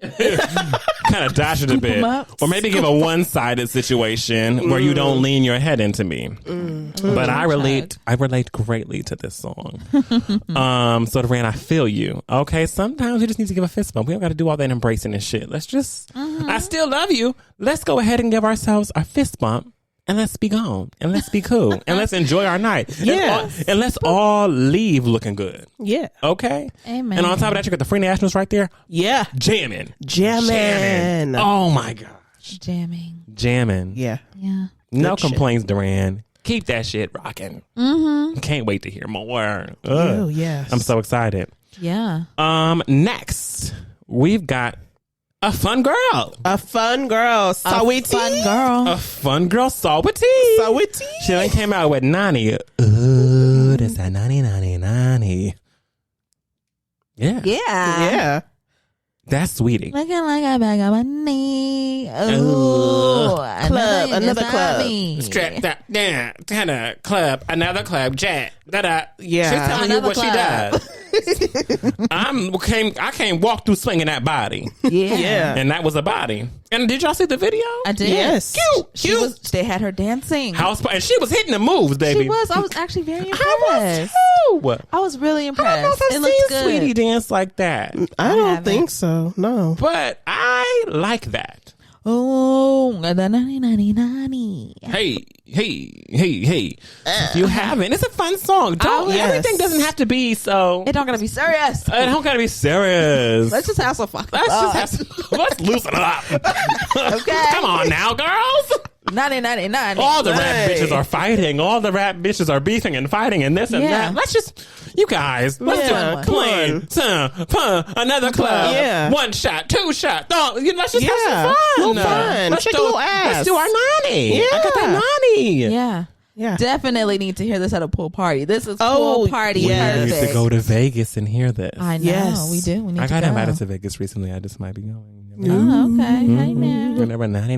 kind of dodge it a bit, or maybe give a one-sided situation where you don't lean your head into me. But I relate greatly to this song. So Durand, I feel you. Okay, sometimes you just need to give a fist bump. We don't got to do all that embracing and shit. Let's just, I still love you. Let's go ahead and give ourselves our fist bump. And let's be gone. And let's be cool. And let's enjoy our night. Yeah. And let's all leave looking good. Yeah. Okay? Amen. And on top of that, you got the Free Nationals right there. Yeah. Jamming. Oh my gosh. Jamming. Yeah. Yeah. No Good shit. complaints, Durand. Keep that shit rocking. Can't wait to hear more. Oh, yes. I'm so excited. Yeah. Next, we've got a fun girl. A fun girl. Saweetie. Fun girl. A fun girl, Saweetie. She done came out with Nani. Ooh, that's that Nani. Yeah. Yeah. That's Saweetie. Looking like a bag of money. Ooh. Another club. Strap that down. Another club, jack. Yeah. She's telling you Another what club. she does. I can't walk through swinging that body. Yeah. And that was a body. And did y'all see the video? I did. Yes. Cute. They had her dancing. And she was hitting the moves, baby. She was. I was actually very impressed. I was too. I was really impressed. I don't know if It I've looks seen good. Sweetie dance like that. I don't haven't. think so. No. But I like that. Oh, the 90. Hey. If you haven't, it's a fun song. Don't yes. everything doesn't have to be so. It don't gotta be serious. It don't gotta be serious. Let's just have some fun. Let's loosen it up. Okay. Come on now, girls. 90. All the rap bitches are fighting. All the rap bitches are beefing and fighting and this and Yeah. that. Let's just, you guys, let's Yeah, do it. Clean, another club. Yeah. 1 shot, 2 shot. Let's just have Yeah. some fun. Little fun. Let's Shake a do, little ass. let's do our Nani. Yeah. I got that Nani. Yeah. Yeah. Definitely need to hear this at a pool party. This is Oh, pool party yes. We need perfect. to go to Vegas and hear this. I know. Yes. We do. We need I to got go. invited to Vegas recently. I just might be going. Oh, okay. Hey now. Whenever 90.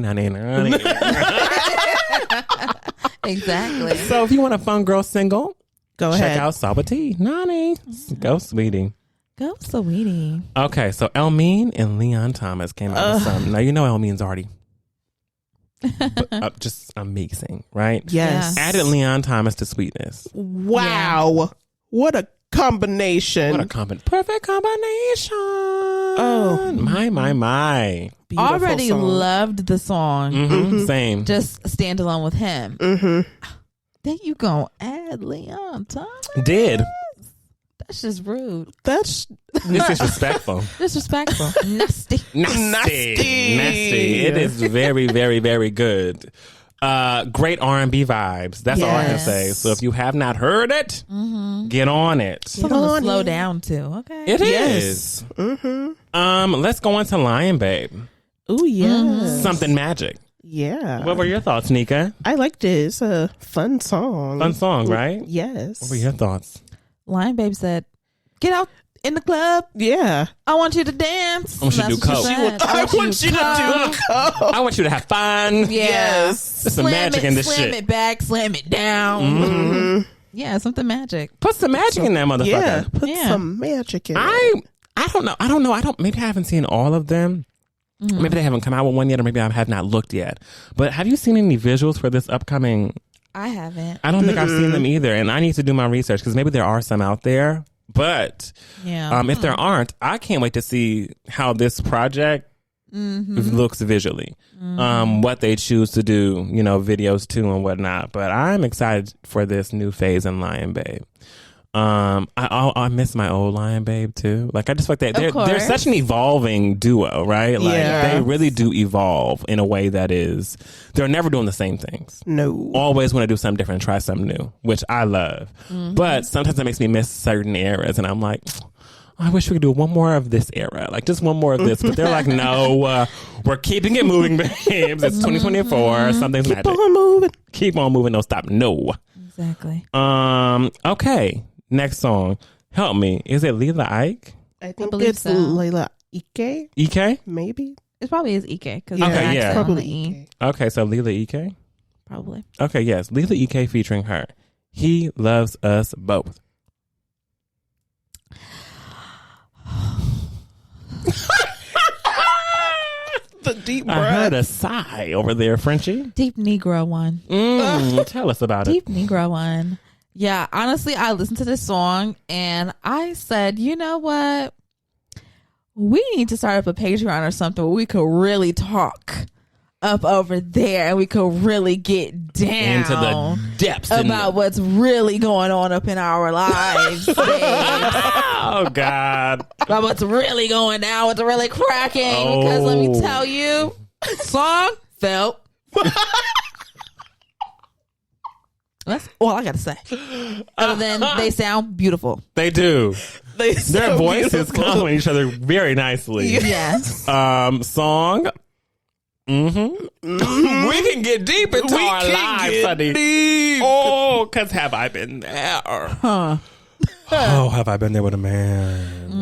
Exactly. So if you want a fun girl single, Go check ahead. out Saweetie. Nani. Go, sweetie. Go, Saweetie. Okay, so Elmiene and Leon Thomas came out with something. Now, you know Elmeene's already just amazing, right? Yes. Yeah. Added Leon Thomas to Sweetness. Wow. What a combination. What a perfect combination. Oh. My. Beautiful Already song. loved the song. Mm-hmm. Same. Just stand alone with him. Mm-hmm. Then you gonna add Leon Thomas? Did. That's just rude. That's It's disrespectful. Disrespectful. Nasty. Nasty. It is very, very, very good. Great R&B vibes. That's all I can Yes. say. So if you have not heard it, get on it. Get on the slow down too. Okay. It yes. is. Mm-hmm. Let's go into Lion Babe. Oh yes. Something magic. Yeah. What were your thoughts, Nika? I liked it. It's a fun song. Fun song, right? Yes. What were your thoughts? Lion Babe said, "Get out in the club. Yeah. I want you to dance. I want you to do That's what coke. she said. I want you to do I want you to have fun. Yes. There's some magic in this slam shit. it back, slam it down. Mm-hmm. Yeah, something magic. Put some magic in that motherfucker. Yeah. Put Yeah. some magic in it. I don't know. Maybe I haven't seen all of them. Maybe they haven't come out with one yet, or maybe I have not looked yet. But have you seen any visuals for this upcoming? I haven't. I don't think I've seen them either, and I need to do my research because maybe there are some out there. But Yeah. if there aren't, I can't wait to see how this project looks visually. What they choose to do, videos to and whatnot. But I'm excited for this new phase in Lion Babe. I miss my old Lion Babe too. Like I just like that they're such an evolving duo, right? Like Yeah. they really do evolve in a way that is they're never doing the same things. No. Always want to do something different, try something new, which I love. But sometimes it makes me miss certain eras, and I'm like, I wish we could do one more of this era, like just one more of this. But they're like, no, we're keeping it moving, babes. It's 2024. Something's magic. Keep on moving. Keep on moving. Don't stop. No. Exactly. Okay. Next song. Help me. Is it Lila Ike? I think believe it's so. Lila Ike, EK? maybe. It probably is Ike. Cause Okay, yeah. Probably Ike. Okay, so Lila EK? Probably. Okay, yes. Lila EK featuring her. He loves us both. deep I heard breath. a sigh over there, Frenchie. Deep Negro one. Tell us about Deep it. Negro one. Yeah, honestly, I listened to this song and I said, you know what? We need to start up a Patreon or something where we could really talk up over there and we could really get down Into the depths about what's really going on up in our lives. babes. Oh God! About what's really going down, what's really cracking. Because let me tell you, song felt. That's all I got to say. Other than they sound beautiful. They do. They Their so voices beautiful. complement each other very nicely. Yes. Song. We can get deep into We our can lives, get honey. deep. Oh, because have I been there? Huh. Oh, have I been there with a man?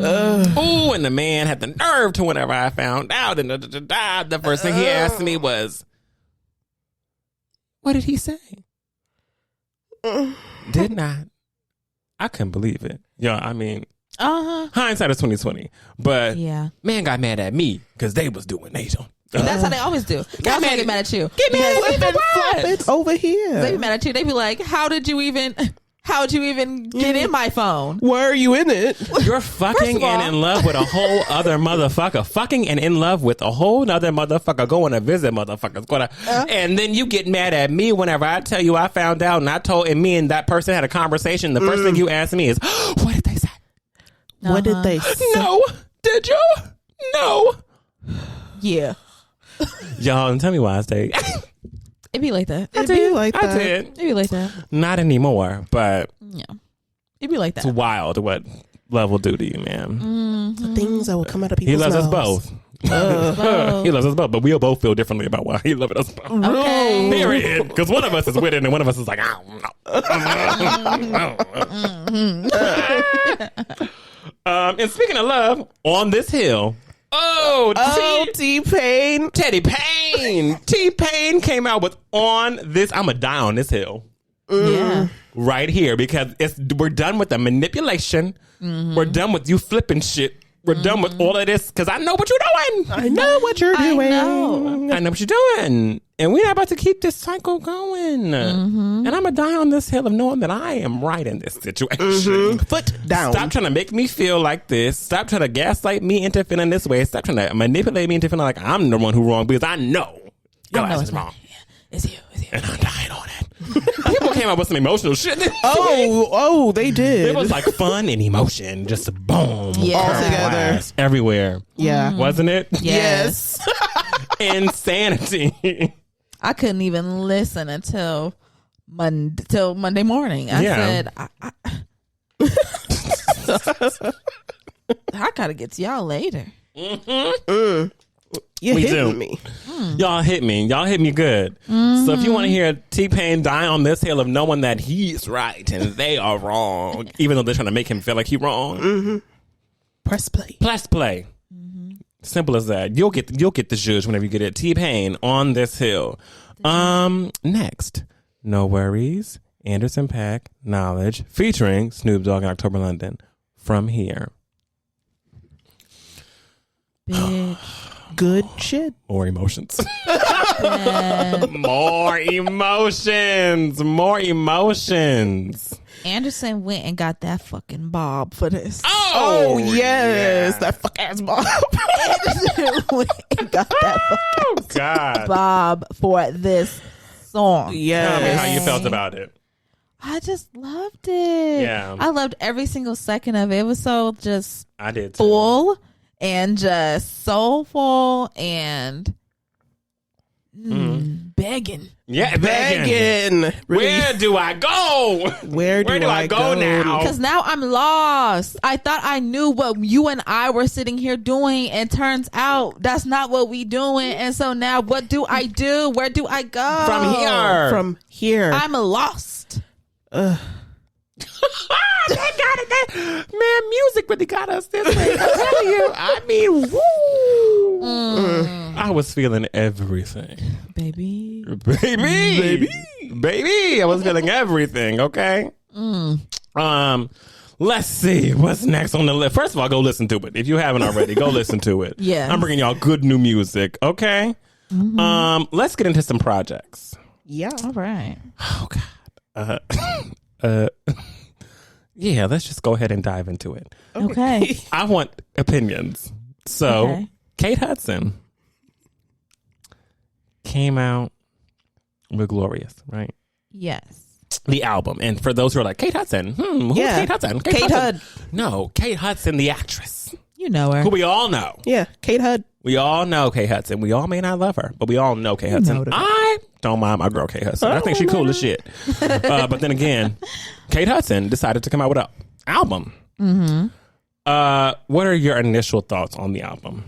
Oh, and the man had the nerve to whenever I found out. And the first thing he asked me was, what did he say? Did not. I couldn't believe it. Yeah, I mean, hindsight is 2020. But Yeah. man got mad at me because they was doing they don't. That's how they always do. Guys mad don't get mad at you. Get mad Because at me for what? It's over they be here. mad at you. They be like, how'd you even get in my phone? Why are you in it? You're fucking of all- and in love with a whole other motherfucker. Fucking and in love with a whole nother motherfucker. Going to visit motherfuckers. And then you get mad at me whenever I tell you I found out and I told, and me and that person had a conversation. The first thing you ask me is, what did they say? What did they say? No. Did you? No. Yeah. Y'all, tell me why I stayed. It be like that. It'd be like I that. did. It be like that. Not anymore, but Yeah. It be like it's that. wild what love will do to you, man. The things that will come out of He people's loves us mouths. both. He loves us both, but we'll both feel differently about why he loves us both. Okay. Period. Because one of us is with it and one of us is like, I don't know. And speaking of love, on this hill, T-Pain. Teddy Payne. T-Pain came out with On This, I'ma die on this hill. Yeah. Right here, because we're done with the manipulation. We're done with you flipping shit. We're done with all of this because I know what you're doing. I know what you're doing. I know. I know what you're doing. And we're not about to keep this cycle going. And I'm going to die on this hill of knowing that I am right in this situation. Foot down. Stop trying to make me feel like this. Stop trying to gaslight me into feeling this way. Stop trying to manipulate me into feeling like I'm the one who's wrong because I know your ass is wrong. It's you. And I'm dying on it. People came up with some emotional shit. Oh, they did. It was like fun and emotion, just boom, Yeah. All together. blast everywhere, Yeah. wasn't it? Yes. Insanity. I couldn't even listen until Monday morning. I said, I gotta get to y'all later. You We hitting do. me. Y'all hit me. Y'all hit me good. So if you want to hear T-Pain die on this hill of knowing that he's right and they are wrong, even though they're trying to make him feel like he's wrong, Press play. press play. Simple as that. You'll get the judge whenever you get it. T-Pain on this hill. Next, No Worries, Anderson .Paak, Knowledge, featuring Snoop Dogg and October London. From Here. Big Good shit. More emotions. bad. More emotions. More emotions. Anderson went and got that fucking bob for this. Oh, yes. That fuck ass Bob. Anderson went and got that Oh, God. bob for this song. Tell me Yes. how you felt about it. I just loved it. Yeah. I loved every single second of it. It was so just I did too. full and just soulful and begging. Yeah, begging. Begging. Really, Where do I go? Where do I go now? Because now I'm lost. I thought I knew what you and I were sitting here doing, and turns out that's not what we doing. And so now, what do I do? Where do I go? From here. From here. I'm lost. They got it. Man, music really got us this way. I tell you. I mean, woo. I was feeling everything. Baby. Baby. I was feeling everything, okay? Let's see what's next on the list. First of all, go listen to it. If you haven't already, go listen to it. Yeah. I'm bringing y'all good new music. Okay. Let's get into some projects. Yeah. All right. Oh God. Yeah, let's just go ahead and dive into it. Okay. I want opinions. So, Okay. Kate Hudson came out with Glorious, right? Yes. The album. And for those who are like, Kate Hudson, who's Yeah. Kate Hudson? Kate Hud. No, Kate Hudson, the actress, You know her. who we all know. Yeah. Kate Hud. We all know Kate Hudson. We all may not love her, but we all know Kate Hudson. know that. I don't mind my girl Kate Hudson. I think she's cool as shit. But then again, Kate Hudson decided to come out with an album. What are your initial thoughts on the album?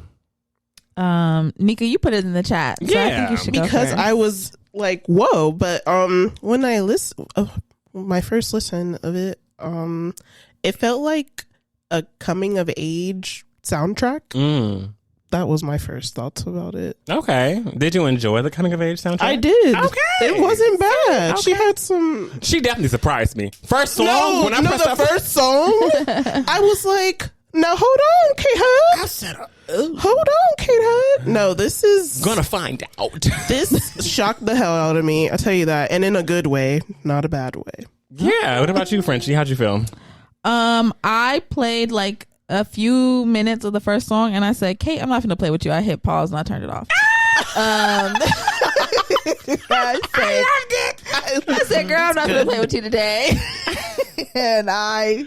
Nika, you put it in the chat. So I think you should go Because first. I was like, whoa, but when I my first listen of it, it felt like a coming of age soundtrack. That was my first thoughts about it. Okay. Did you enjoy the coming of age soundtrack? I did. Okay. It wasn't bad. Okay. She had some. She definitely surprised me. First song, the first song, I was like, no, hold on, Kate Hud. I said, Hold on, Kate Hud. No, this is gonna find out. this shocked the hell out of me. I tell you that, and in a good way, not a bad way. Yeah. What about you, Frenchie? How'd you feel? I played like a few minutes of the first song and I said, Kate, I'm not going to play with you. I hit pause and I turned it off. I said, girl, I'm not going to play with you today. And I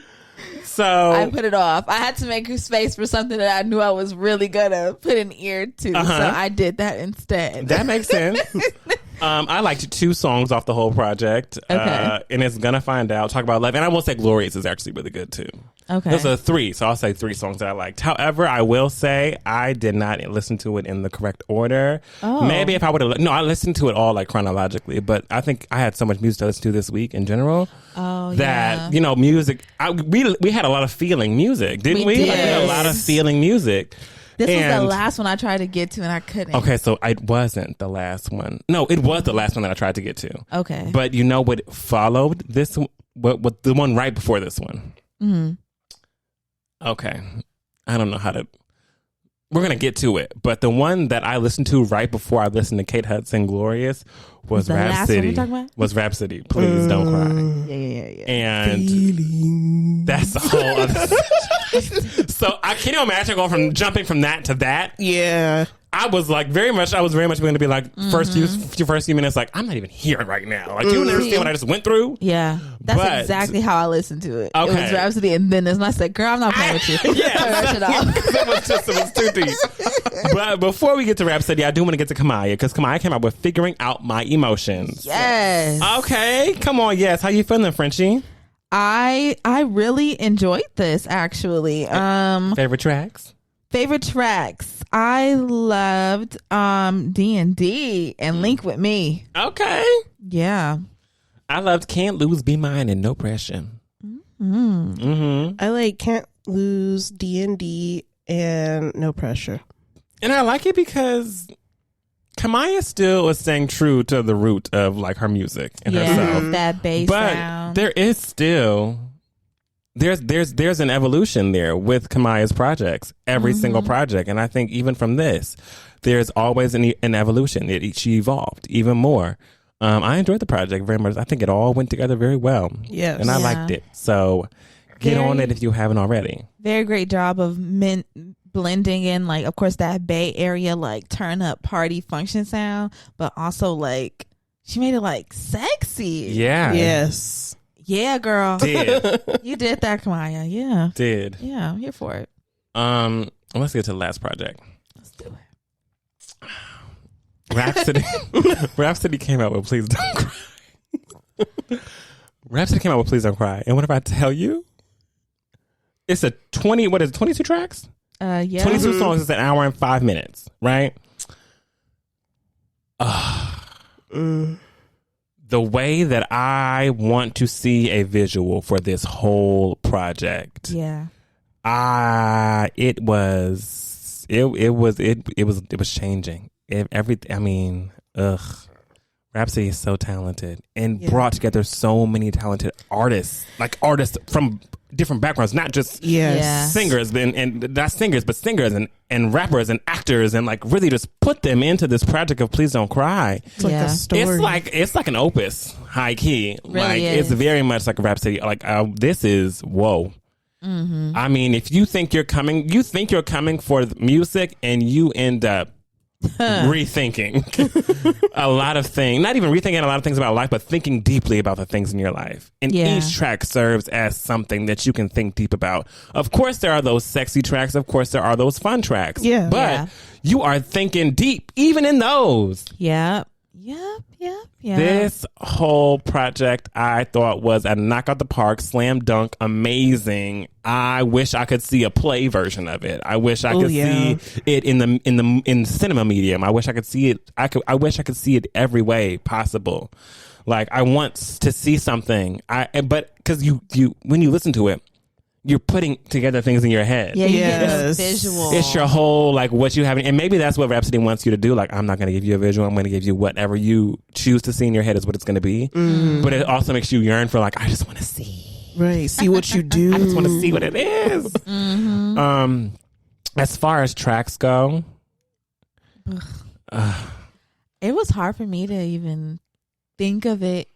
put it off. I had to make space for something that I knew I was really going to put an ear to. So I did that instead. That makes sense. I liked 2 songs off the whole project. Okay. And it's Gonna Find Out. Talk about love. And I will say Glorious is actually really good too. Okay. Those are 3. So I'll say 3 songs that I liked. However, I will say I did not listen to it in the correct order. Oh. Maybe if I would have, I listened to it all like chronologically, but I think I had so much music to listen to this week in general. Oh, that, yeah. Music, we had a lot of feeling music, didn't we? We Like, we had a did. lot of feeling music. This was the And- last one I tried to get to and I couldn't. Okay, so it wasn't the last one. No, it was the last one that I tried to get to. Okay. But you know what followed this? What the one right before this one? Okay, I don't know how to. We're gonna get to it, but the one that I listened to right before I listened to Kate Hudson "Glorious" was The last one Rapsody. we're talking about? Was Rapsody? Please don't cry. Yeah. And that's a whole other. So can you imagine going from jumping from that to that? Yeah. I was very much going to be like first few minutes like I'm not even here right now. Like you don't understand what I just went through. Yeah. That's But- exactly how I listened to it. Okay. It was Rapsody and then this and I said, girl, I'm not playing with you. Turn that shit off. it was too deep. But before we get to Rapsody, I do want to get to Kamiyah because Kamiyah came out with Figuring Out My Emotions. Yes. Okay, come on. Yes, how you feeling, Frenchie? I really enjoyed this actually. Favorite tracks? Favorite tracks. I loved D&D and Link With Me. Okay. Yeah. I loved Can't Lose, Be Mine, and No Pressure. I like Can't Lose, D&D, and No Pressure. And I like it because Kamiyah still is staying true to the root of like her music and herself. That bass But sound. there is still there's an evolution there with Kamiyah's projects, every single project. And I think even from this, there's always an evolution. She evolved even more. I enjoyed the project very much. I think it all went together very well. Yes. And I Yeah. liked it. So get on it if you haven't already. Very great job of blending in, like, of course, that Bay Area, like, turn up party function sound, but also, like, she made it, like, sexy. Yeah. Yes. Yeah, girl. Did. You did that, Kamiyah. Yeah. Did. Yeah, I'm here for it. Let's get to the last project. Let's do it. Rapsody. Rapsody came out with Please Don't Cry. Rapsody came out with Please Don't Cry. And what if I tell you? It's a 22 tracks? Yeah. 22 songs is an hour and 5 minutes, right? The way that I want to see a visual for this whole project. Yeah. It was changing. Rapsody is so talented and brought together so many talented artists, like artists from different backgrounds, not just Yes. singers, and not singers, but singers and rappers and actors, and like really just put them into this project of Please Don't Cry. It's like a story. It's like an opus, high key. Really like is. it's very much like a Rhapsody. Like this is whoa. Mm-hmm. I mean, if you think you're coming for the music, and you end up rethinking a lot of things, not even rethinking a lot of things about life, but thinking deeply about the things in your life. And each track serves as something that you can think deep about. Of course, there are those sexy tracks. Of course, there are those fun tracks. Yeah. But you are thinking deep, even in those. Yep. This whole project I thought was a knock out the park, slam dunk, amazing. I wish I could see a play version of it. I wish I could see it in the cinema medium. I wish I could see it. I wish I could see it every way possible. Like I want to see something. But because you when you listen to it, you're putting together things in your head. Yeah, you get those visuals. It's your whole, like, what you have. And maybe that's what Rhapsody wants you to do. Like, I'm not going to give you a visual. I'm going to give you whatever you choose to see in your head is what it's going to be. But it also makes you yearn for, like, I just want to see. Right. See what you do. I just want to see what it is. As far as tracks go. It was hard for me to even think of it.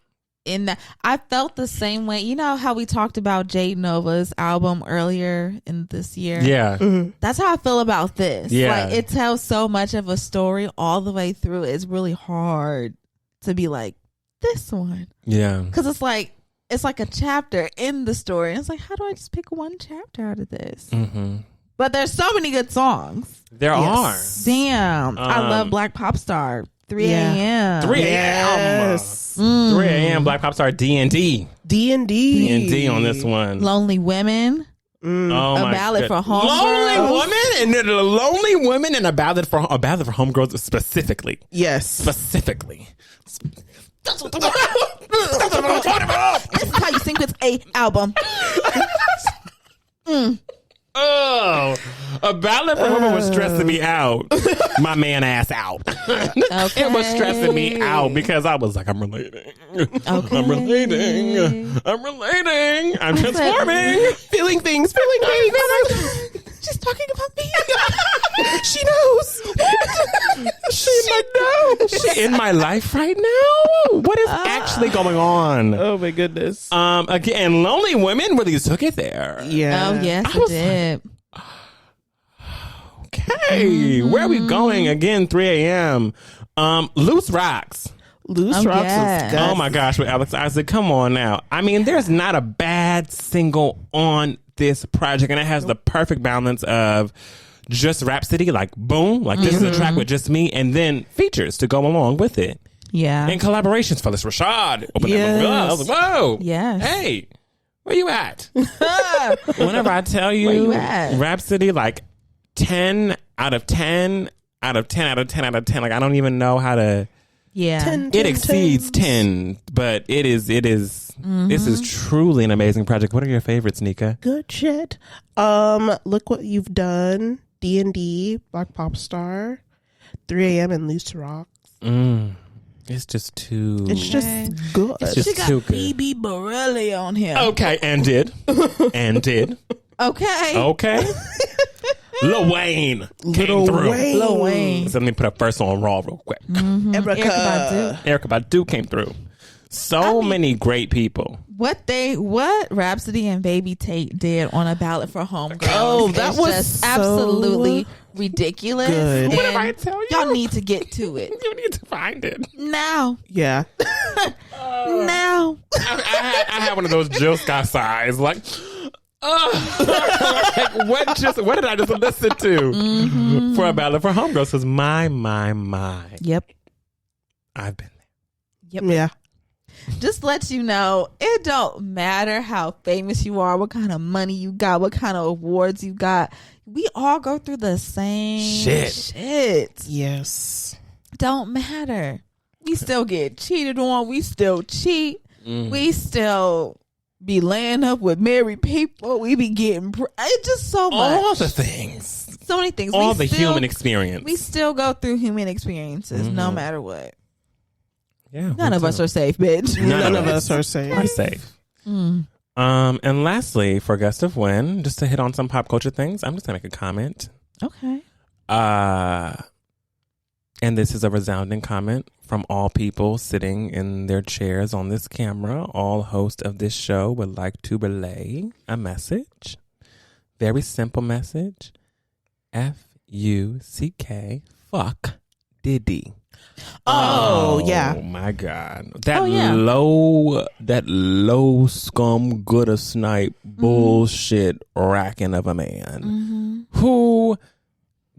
In that, I felt the same way. You know how we talked about Jade Nova's album earlier in this year? Yeah. Mm-hmm. That's how I feel about this. Yeah. Like, it tells so much of a story all the way through. It's really hard to be like, this one. Yeah. Because it's like a chapter in the story. And it's like, how do I just pick one chapter out of this? Mm-hmm. But there's so many good songs. There are. Damn. I love Black Pop Star. 3 a.m. 3 a.m. Yes. 3 a.m. Black Pop Star D&D. D&D on this one. Lonely Women. Oh A my Ballad God. for Homegirls. Lonely women and a ballad for homegirls specifically. Yes. Specifically. This is how you sing with a album. Oh, a ballad for homegirls was stressing me out. My man ass out. Okay. It was stressing me out because I was like, I'm relating. I'm relating. I'm transforming. Feeling things. She's talking about me. She knows. She knows. She in my life right now? What is actually going on? Oh my goodness. Again, Lonely Women really took it there. Yeah. Oh, yes, it did. Okay, where are we going? Again, 3 a.m. Loose Rocks. Loose Oh, Rocks yeah. is good. Oh my gosh, with Alex Isaac. Come on now. I mean, there's not a bad single on this project, and it has the perfect balance of just Rhapsody, like boom, like this is a track with just me, and then features to go along with it. Yeah. And collaborations. Phyllis Rashad. Open that up. I was like, whoa. Yes. Hey, where you at? Whenever I tell you, Where you at? Rhapsody, like 10 out of 10 out of 10 out of 10 out of 10. Like, I don't even know how to. Yeah. It exceeds 10, but it is. This is truly an amazing project. What are your favorites, Nika? Good shit. Look What You've Done. D&D. Black Pop Star. 3 a.m. and Loose Rocks. It's just too. It's just good. It's just She got too good. BB Borelli on here. Okay, and did. Okay. Lil Wayne came Lil through. Wayne. Lil Wayne. So let me put a first on Raw real quick. Erica. Erykah Badu came through. Many great people. What Rhapsody and Baby Tate did on A Ballad for Homegirls. Oh, that is was just so absolutely ridiculous. good. And What did I tell you? Y'all need to get to it You need to find it. now. Yeah. Now. I had one of those Jill Scott sighs, like, like what did I just listen to for A Ballad for Homegirls? Because my, Yep. I've been there. Yep. Yeah. Just let you know, it don't matter how famous you are, what kind of money you got, what kind of awards you got. We all go through the same shit. Yes. Don't matter. We still get cheated on. We still cheat. We still be laying up with married people. We be getting it's just so much. All the things. So many things. All the human experience. We still go through human experiences no matter what. Yeah, None of us are safe, bitch. None of us are safe. I'm safe. And lastly, for Gust of Wind, just to hit on some pop culture things, I'm just gonna make a comment. Okay. And this is a resounding comment from all people sitting in their chairs on this camera. All hosts of this show would like to relay a message. Very simple message. F-U-C-K. Fuck Diddy. Oh, yeah. Oh my God. That yeah. low scum gutter snipe bullshit racking of a man who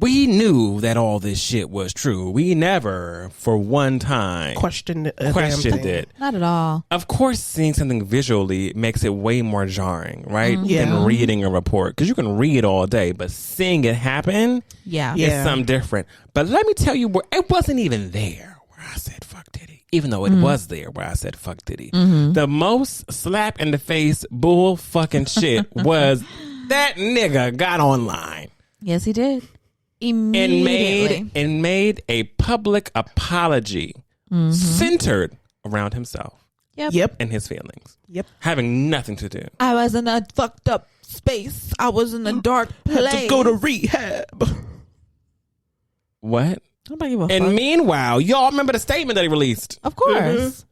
we knew that all this shit was true. We never for one time Questioned it. Not at all. Of course, seeing something visually makes it way more jarring, right? Yeah. Than reading a report. Because you can read all day, but seeing it happen Yeah. is something different. But let me tell you, it wasn't even there where I said fuck Diddy. Even though it was there where I said fuck Diddy. The most slap in the face bull fucking shit was that nigga got online. Yes, he did. Immediately. And made a public apology centered around himself Yep. and his feelings. Yep. Having nothing to do. I was in a fucked up space. I was in a dark place. Had to go to rehab. What? Nobody give a And fuck. meanwhile, y'all remember the statement that he released? Of course.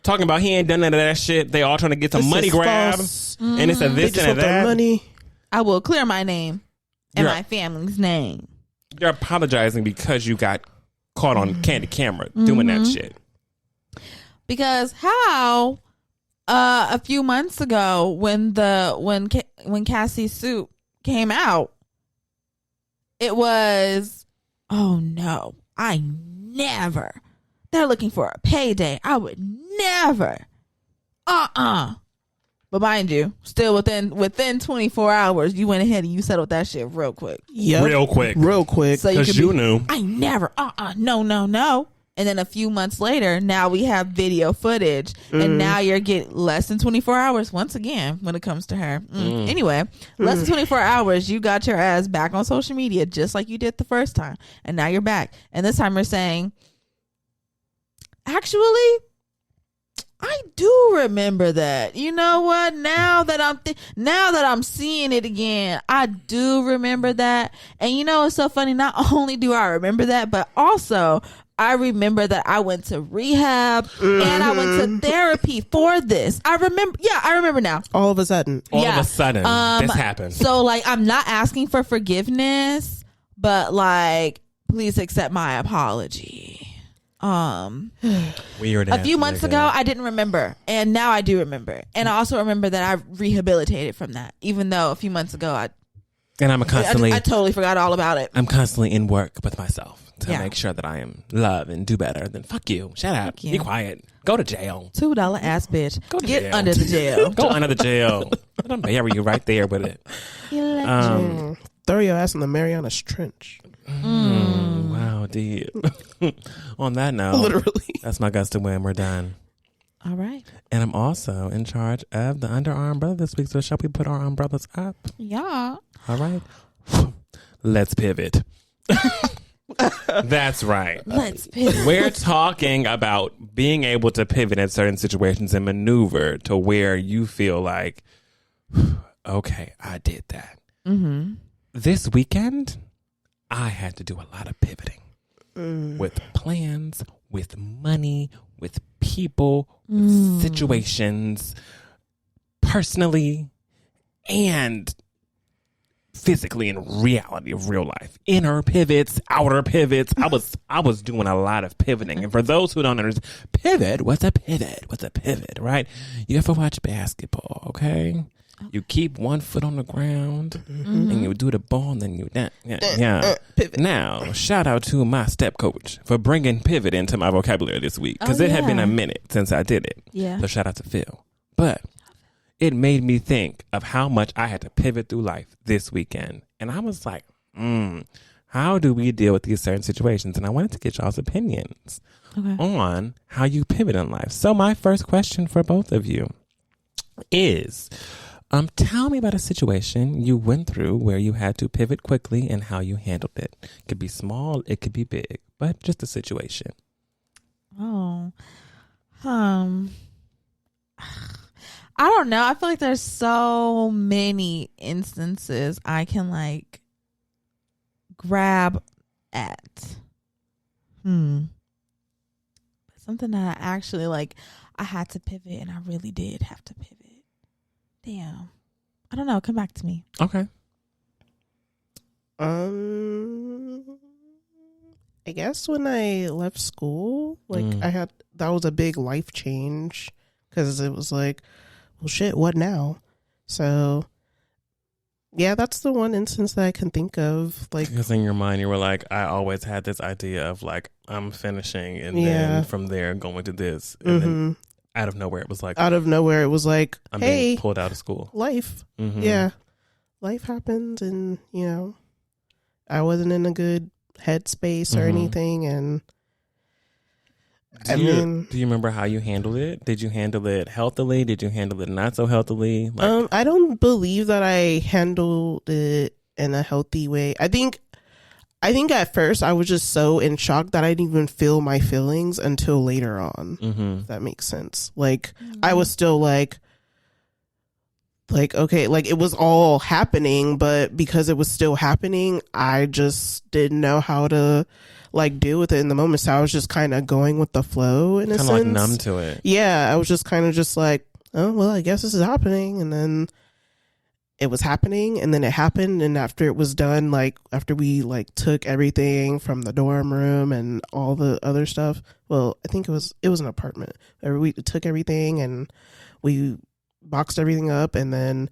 Talking about he ain't done none of that shit. They all trying to get some This money is grab. false. And it's a They this just and a want their that. money. I will clear my name and You're- my family's name. You're apologizing because you got caught on candid camera doing that shit. Because how a few months ago when Cassie's suit came out, it was, oh no, I never. They're looking for a payday. I would never. But mind you, still within 24 hours, you went ahead and you settled that shit real quick. Yep. Real quick. Real quick. So you Because could you be, knew. I never, no. And then a few months later, now we have video footage, and now you're getting less than 24 hours once again when it comes to her. Anyway, less than 24 hours, you got your ass back on social media just like you did the first time, and now you're back. And this time you're saying, actually, I do remember that. You know what? Now that I'm seeing it again, I do remember that. And you know, it's so funny. Not only do I remember that, but also I remember that I went to rehab and I went to therapy for this. I remember now. All of a sudden. All of a sudden, this happened. So like, I'm not asking for forgiveness, but like, please accept my apology. Weird. A few months ago, I didn't remember, and now I do remember. And I also remember that I rehabilitated from that, even though a few months ago I totally forgot all about it. I'm constantly in work with myself to Yeah. make sure that I am love and do better. Then fuck you. Shut up. Fuck you. Be quiet. Go to jail. $2 ass bitch. Go to Get jail. under the jail. Go under the jail. I'm bury you right there with it. Throw your ass in the Marianas Trench. Wow, dude. On that note, Literally. that's my gust of wind. We're done. All right. And I'm also in charge of the underarm umbrella this week. So shall we put our umbrellas up? Yeah. All right. Let's pivot. That's right. Let's pivot. We're talking about being able to pivot in certain situations and maneuver to where you feel like, okay, I did that. This weekend, I had to do a lot of pivoting with plans, with money, with people, with situations, personally, and physically in reality of real life. Inner pivots, outer pivots. I was doing a lot of pivoting. And for those who don't understand, pivot, what's a pivot? What's a pivot, right? You ever watch basketball, okay? You keep one foot on the ground and you do the ball and then you pivot. Now, shout out to my step coach for bringing pivot into my vocabulary this week because it had been a minute since I did it. Yeah. So shout out to Phil. But it made me think of how much I had to pivot through life this weekend. And I was like, how do we deal with these certain situations? And I wanted to get y'all's opinions on how you pivot in life. So my first question for both of you is, tell me about a situation you went through where you had to pivot quickly and how you handled it. It could be small, it could be big, but just a situation. I don't know. I feel like there's so many instances I can like grab at. Something that I actually like, I had to pivot, and I really did have to pivot. Damn. I don't know. Come back to me. Okay. I guess when I left school, like that was a big life change, because it was like, well, shit, what now? So, yeah, that's the one instance that I can think of. Like, because in your mind, you were like, I always had this idea of like, I'm finishing, and then from there going to this. And then out of nowhere, it was like, I'm hey, being pulled out of school. Life. Yeah. Life happened, and, I wasn't in a good headspace or anything. And do you remember how you handled it? Did you handle it healthily? Did you handle it not so healthily? Like, I don't believe that I handled it in a healthy way. I think at first I was just so in shock that I didn't even feel my feelings until later on. If that makes sense. Like, I was still like, okay, like it was all happening, but because it was still happening, I just didn't know how to like deal with it in the moment. So I was just kind of going with the flow in a sense. Kind of like numb to it. Yeah, I was just kind of just like, oh, well, I guess this is happening. And then it was happening, and then it happened. And after it was done, like after we like took everything from the dorm room and all the other stuff, well, I think it was an apartment. We took everything and we boxed everything up, and then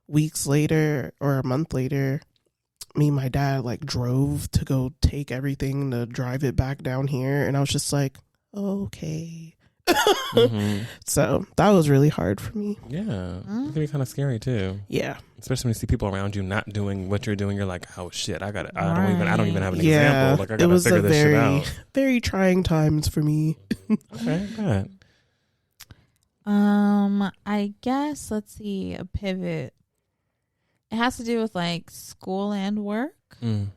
weeks later or a month later, me and my dad like drove to go take everything to drive it back down here, and I was just like, okay. So that was really hard for me. Yeah, it can be kind of scary too. Yeah, especially when you see people around you not doing what you're doing. You're like, oh shit, I don't even have an example. Like, I gotta figure this shit out. Very trying times for me. Okay, good. I guess, let's see, a pivot. It has to do with like school and work. When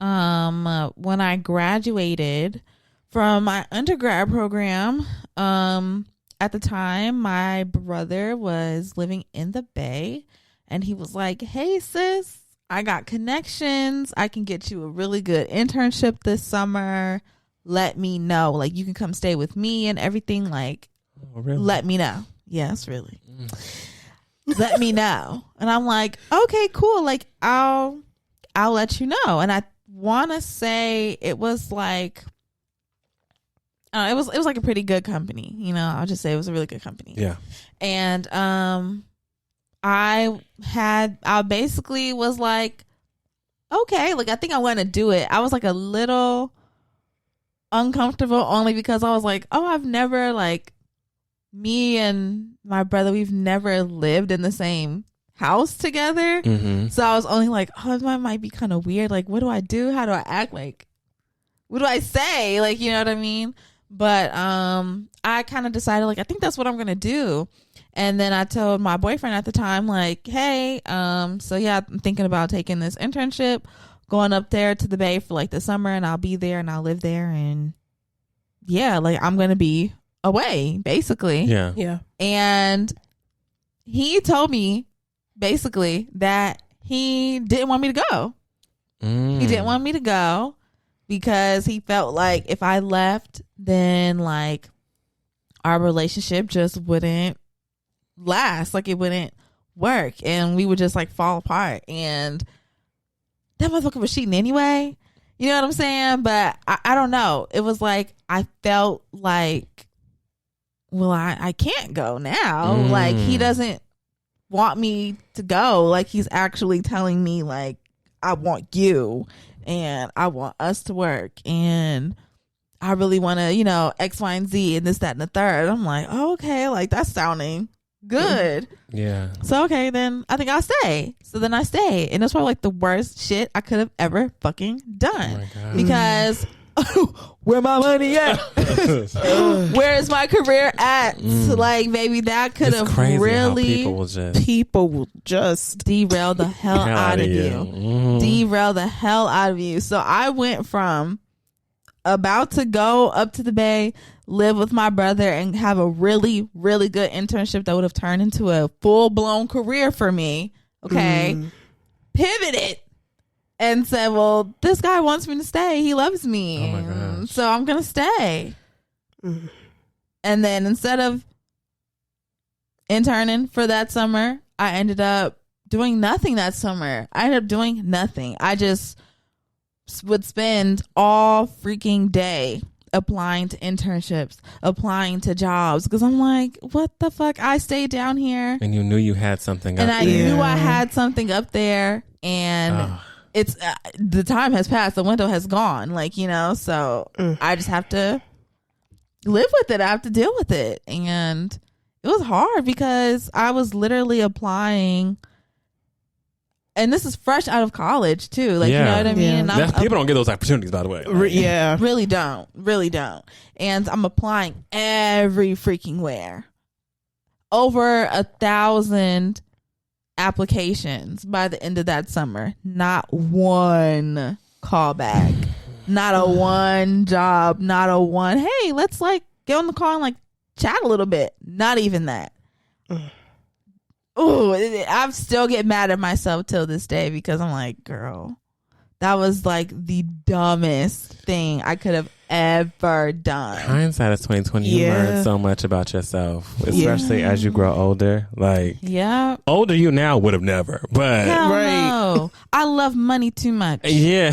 I graduated from my undergrad program, at the time my brother was living in the Bay, and he was like, hey sis, I got connections. I can get you a really good internship this summer. Let me know. Like, you can come stay with me and everything. Like, oh, really? Let me know. Yes, really. Let me know. And I'm like, okay, cool. Like, I'll let you know. And I want to say it was like, it was like a pretty good company. I'll just say it was a really good company. Yeah. And I basically was like, okay, like, I think I want to do it. I was like a little uncomfortable only because I was like, oh, I've never, like, me and my brother, we've never lived in the same house together. So I was only like, oh, that might be kind of weird. Like, what do I do? How do I act? Like, what do I say? Like, you know what I mean? But I kind of decided, like, I think that's what I'm gonna do. And then I told my boyfriend at the time, like, hey, so yeah, I'm thinking about taking this internship, going up there to the Bay for like the summer, and I'll be there and I'll live there, and yeah, like, I'm gonna be away, basically. Yeah. And he told me basically that he didn't want me to go. He didn't want me to go because he felt like if I left, then like our relationship just wouldn't last, like it wouldn't work, and we would just like fall apart. And that motherfucker was cheating anyway, you know what I'm saying? But I don't know, it was like I felt like, well, I can't go now. Like, he doesn't want me to go. Like, he's actually telling me, like, I want you and I want us to work and I really want to, X, Y, and Z and this, that, and the third. I'm like, oh, okay, like, that's sounding good. Yeah. So, okay, then I think I'll stay. So then I stayed. And it's probably like the worst shit I could have ever fucking done. Oh my God. Because where my money at? Where is my career at? Like, maybe that could have really people will just derail the hell out of you. Derail the hell out of you. So I went from about to go up to the Bay, live with my brother, and have a really, really good internship that would have turned into a full-blown career for me. Okay. Pivoted and said, well, this guy wants me to stay. He loves me. Oh my gosh. So I'm going to stay. And then instead of interning for that summer, I ended up doing nothing that summer. I ended up doing nothing. I just would spend all freaking day applying to internships, applying to jobs, because I'm like, what the fuck? I stayed down here. And you knew you had something And up I there. knew I had something up there. And it's the time has passed. The window has gone. Like, you know, so I just have to live with it. I have to deal with it. And it was hard because I was literally applying. And this is fresh out of college too. Like, you know what I mean? Yeah. And People don't get those opportunities, by the way. Yeah. really don't. And I'm applying every freaking where. Over 1,000 applications by the end of that summer. Not one callback. Not a one job. Not a one, hey, let's like get on the call and like chat a little bit. Not even that. Oh, I still get mad at myself till this day because I'm like, girl, that was like the dumbest thing I could have ever done. Hindsight is 2020. You learn so much about yourself, especially as you grow older. Like, older you now would have never, but hell no. I love money too much. Yeah.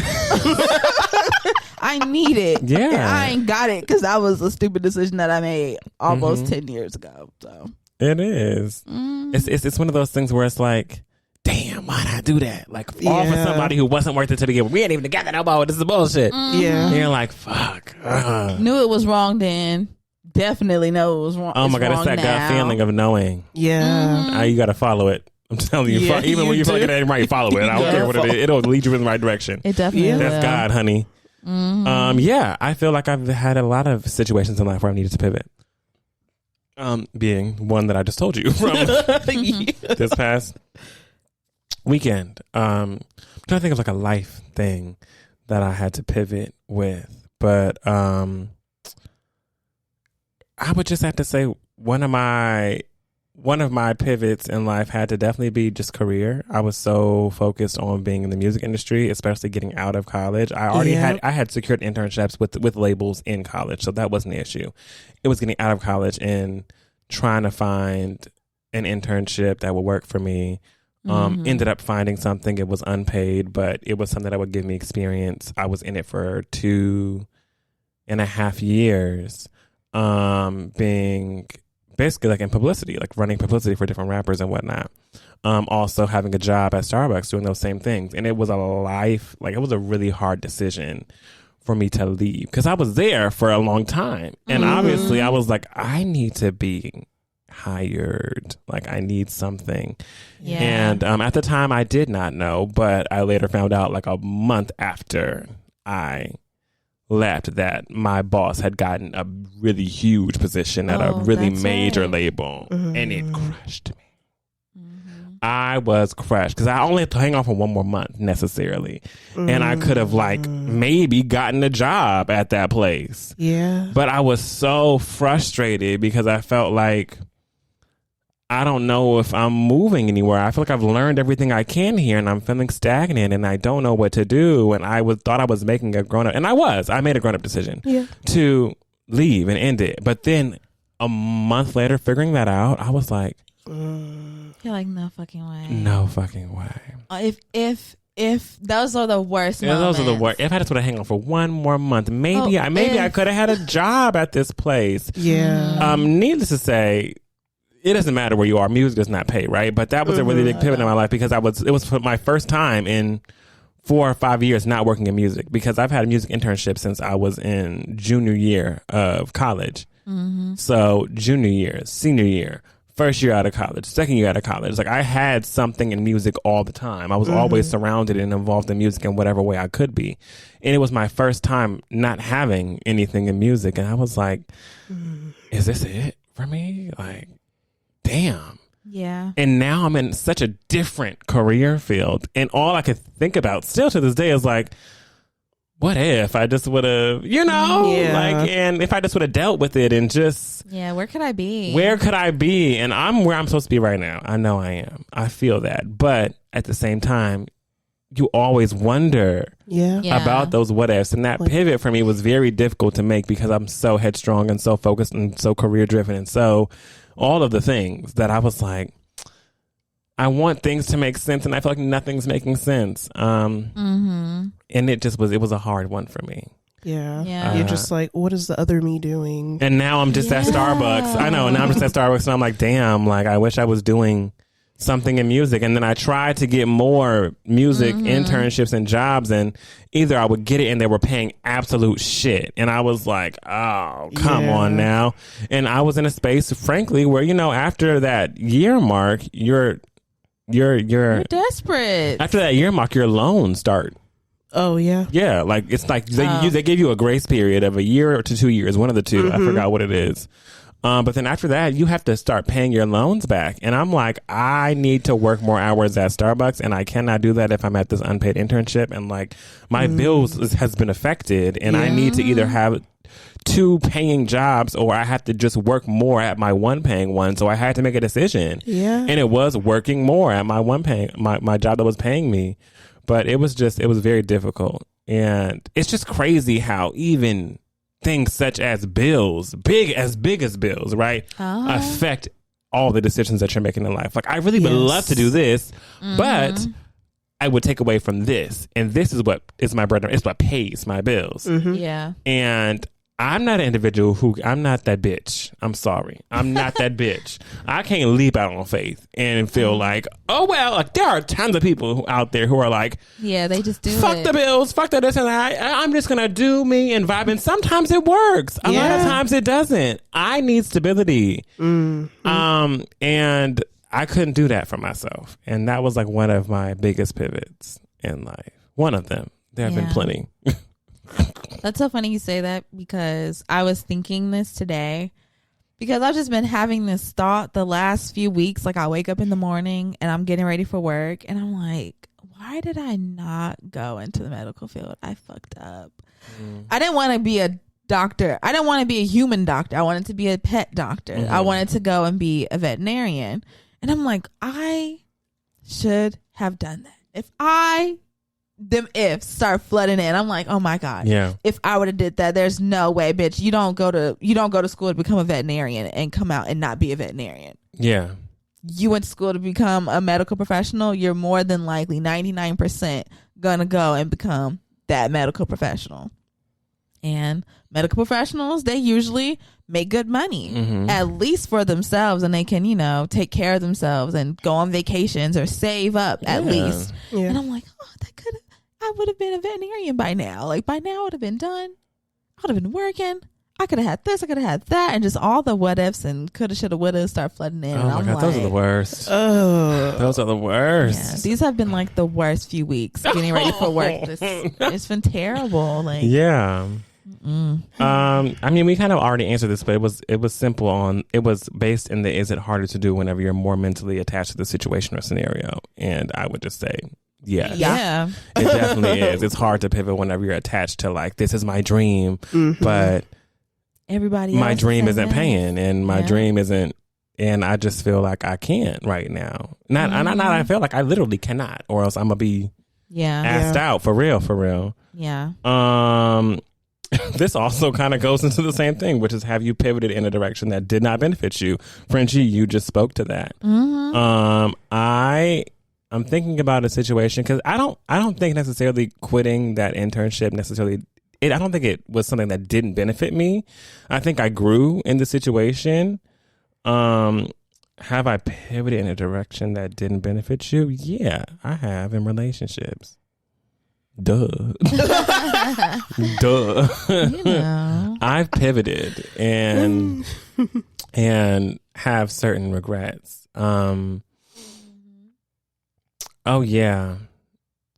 I need it. Yeah. And I ain't got it because that was a stupid decision that I made almost 10 years ago. So it is. It's one of those things where it's like, damn, why did I do that? Like, all for somebody who wasn't worth it to begin with. We ain't even together no more. This is bullshit. Yeah. And you're like, fuck. Knew it was wrong then. Definitely know it was wrong. Oh my God, it's that gut feeling of knowing. Yeah. You got to follow it. I'm telling you, even when you fucking ain't right, follow it. I don't care what it is. It'll lead you in the right direction. It definitely will. That's God, honey. I feel like I've had a lot of situations in life where I needed to pivot. Being one that I just told you from this past weekend. I'm trying to think of like a life thing that I had to pivot with, but I would just have to say one of my pivots in life had to definitely be just career. I was so focused on being in the music industry, especially getting out of college. I already had secured internships with labels in college, so that wasn't the issue. It was getting out of college and trying to find an internship that would work for me. Ended up finding something. It was unpaid, but it was something that would give me experience. I was in it for 2.5 years, being basically like in publicity, like running publicity for different rappers and whatnot. Also having a job at Starbucks doing those same things. And it was it was a really hard decision for me to leave because I was there for a long time. And obviously I was like, I need to be hired. Like, I need something. Yeah. And at the time I did not know, but I later found out like a month after I left that my boss had gotten a really huge position at a really major label, and it crushed me. I was crushed because I only had to hang on for one more month necessarily, and I could have like maybe gotten a job at that place. Yeah, but I was so frustrated because I felt like I don't know if I'm moving anywhere. I feel like I've learned everything I can here, and I'm feeling stagnant, and I don't know what to do. And I thought I was making a grown up, and I made a grown up decision to leave and end it. But then a month later, figuring that out, I was like, you're like, no fucking way. No fucking way. If those are the worst moments. Those are the worst. If I just would have hung on for one more month, maybe I could have had a job at this place. Yeah. Needless to say, it doesn't matter where you are. Music does not pay, right? But that was a really big pivot in my life because it was for my first time in 4 or 5 years not working in music, because I've had a music internship since I was in junior year of college. So junior year, senior year, first year out of college, second year out of college. Like, I had something in music all the time. I was always surrounded and involved in music in whatever way I could be. And it was my first time not having anything in music. And I was like, is this it for me? Like, damn. Yeah. And now I'm in such a different career field. And all I could think about still to this day is like, what if I just would have, and if I just would have dealt with it and just, where could I be? Where could I be? And I'm where I'm supposed to be right now. I know I am. I feel that. But at the same time, you always wonder about those what ifs. And that pivot for me was very difficult to make because I'm so headstrong and so focused and so career driven. And so all of the things that I was like, I want things to make sense. And I feel like nothing's making sense. And it was a hard one for me. Yeah. You're just like, what is the other me doing? And now I'm just at Starbucks. I know. And now I'm just at Starbucks and I'm like, damn, like I wish I was doing something in music. And then I tried to get more music internships and jobs, and either I would get it and they were paying absolute shit, and I was like, oh, come on now. And I was in a space, frankly, where after that year mark, you're desperate. After that year mark, your loans start. Oh yeah, like it's like they give you a grace period of a year to 2 years, one of the two. I forgot what it is. But then after that, you have to start paying your loans back. And I'm like, I need to work more hours at Starbucks, and I cannot do that if I'm at this unpaid internship. And like my bills has been affected, and I need to either have 2 paying jobs or I have to just work more at my one paying one. So I had to make a decision. And it was working more at my one paying, my job that was paying me. But it was very difficult. And it's just crazy how even things such as bills, big as bills, right, affect all the decisions that you're making in life. Like, I really would love to do this, but I would take away from this. And this is what is my bread. It's what pays my bills. Yeah. And I'm not an individual I'm not that bitch. I'm sorry. I'm not that bitch. I can't leap out on faith and feel like, oh, well, like, there are tons of people out there who are like, they just do fuck the bills, fuck the this and that. I'm just going to do me and vibe. And sometimes it works. A lot of times it doesn't. I need stability. And I couldn't do that for myself. And that was like one of my biggest pivots in life. One of them. There have been plenty. That's so funny you say that, because I was thinking this today, because I've just been having this thought the last few weeks. Like, I wake up in the morning and I'm getting ready for work and I'm like, why did I not go into the medical field? I fucked up. I didn't want to be a doctor. I didn't want to be a human doctor. I wanted to be a pet doctor. I wanted to go and be a veterinarian. And I'm like, I should have done that. Them ifs start flooding in. I'm like, oh my God. Yeah. If I would have did that, there's no way, bitch. You don't go to school to become a veterinarian and come out and not be a veterinarian. Yeah. You went to school to become a medical professional. You're more than likely 99% gonna go and become that medical professional. And medical professionals, they usually make good money, at least for themselves, and they can, take care of themselves and go on vacations or save up at least. Yeah. And I'm like, oh, I would have been a veterinarian by now. Like, by now I would have been done. I would have been working. I could have had this. I could have had that. And just all the what ifs and coulda, shoulda, woulda start flooding in. Oh my God, those are the worst. Those are the worst. Yeah, these have been like the worst few weeks getting ready for work. It's been terrible. Like, yeah. I mean, we kind of already answered this, but it was simple. It was based in the, is it harder to do whenever you're more mentally attached to the situation or scenario? And I would just say, yes. Yeah. It definitely is. It's hard to pivot whenever you're attached to, like, this is my dream, but everybody my dream isn't that. paying, and my dream isn't, and I just feel like I can't right now. I feel like I literally cannot, or else I'm gonna be asked out for real. Yeah. This also kind of goes into the same thing, which is, have you pivoted in a direction that did not benefit you? Frenchie, you just spoke to that. I'm thinking about a situation, because I don't think necessarily quitting that internship necessarily, I don't think it was something that didn't benefit me. I think I grew in the situation. Have I pivoted in a direction that didn't benefit you? Yeah, I have, in relationships. Duh. I've pivoted and have certain regrets. Oh yeah.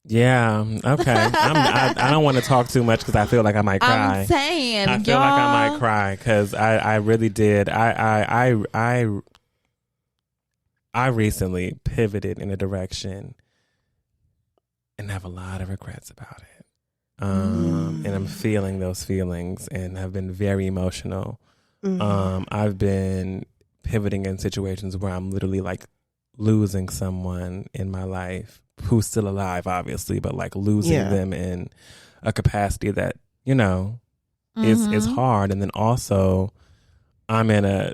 Okay. I don't want to talk too much because I feel like I might cry. I'm saying, I feel like I might cry because I really did. I recently pivoted in a direction and have a lot of regrets about it. And I'm feeling those feelings and have been very emotional. I've been pivoting in situations where I'm literally like losing someone in my life who's still alive, obviously, but like losing them in a capacity that, you know, is hard. And then also I'm in a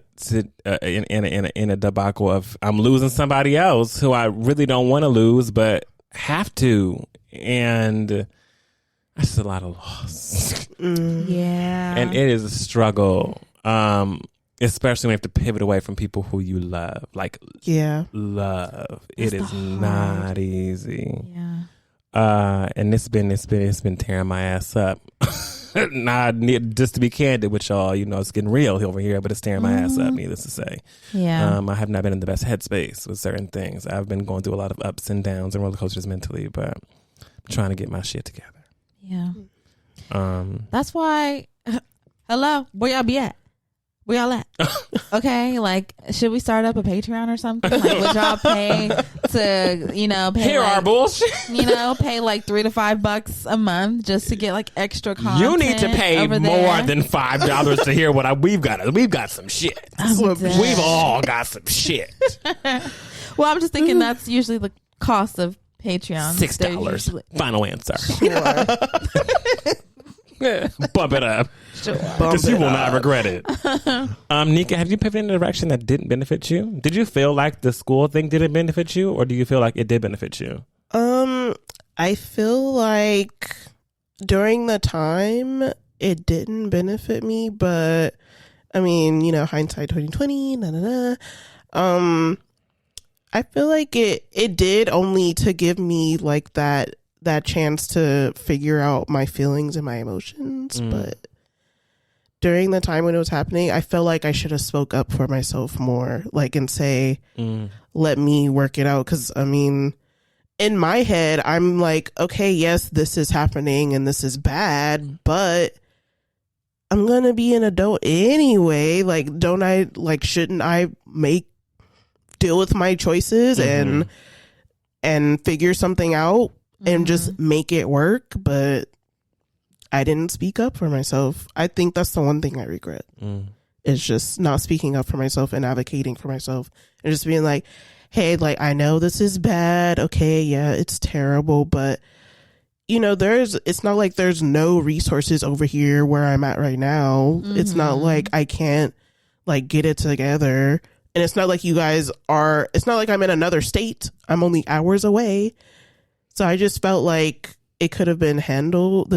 debacle of I'm losing somebody else who I really don't want to lose, but have to. And that's just a lot of loss. Yeah. And it is a struggle. Especially when you have to pivot away from people who you love. Like, love. It is not easy. Yeah. And it's been tearing my ass up. Just to be candid with y'all, you know, it's getting real over here, but it's tearing my ass up, needless to say. Yeah. I have not been in the best headspace with certain things. I've been going through a lot of ups and downs and roller coasters mentally, but I'm trying to get my shit together. Yeah. That's why. Hello, where y'all be at? Where y'all at? Okay, like, should we start up a Patreon or something? Like, would y'all pay to, you know, pay Here like, our bullshit. You know, pay like $3 to $5 a month just to get like extra content. You need to pay over more there. than $5 to hear what we've got. We've got some shit. We've all got some shit. Well, I'm just thinking that's usually the cost of Patreon. $6. Final answer. Sure. Bump it up. Sure. Because you will not regret it. Nika, have you pivoted in a direction that didn't benefit you? Did you feel like the school thing didn't benefit you, or do you feel like it did benefit you? I feel like during the time it didn't benefit me, but I mean, you know, hindsight 2020. I feel like it did, only to give me like that chance to figure out my feelings and my emotions. But during the time when it was happening, I felt like I should have spoke up for myself more, like, and say, let me work it out. Because I mean, in my head, I'm like, okay, yes, this is happening and this is bad, but I'm gonna be an adult anyway. Like, shouldn't I deal with my choices and figure something out and just make it work? But I didn't speak up for myself. I think that's the one thing I regret. It's just not speaking up for myself and advocating for myself and just being like, hey, like, I know this is bad. Okay, yeah, it's terrible, but you know, it's not like there's no resources over here where I'm at right now. It's not like I can't like get it together. And it's not like it's not like I'm in another state. I'm only hours away. So I just felt like the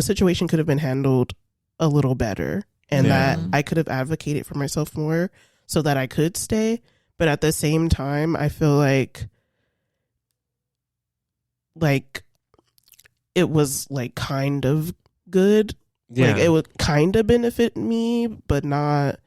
situation could have been handled a little better, and that I could have advocated for myself more so that I could stay. But at the same time, I feel like it was like kind of good. Like, it would kind of benefit me, but not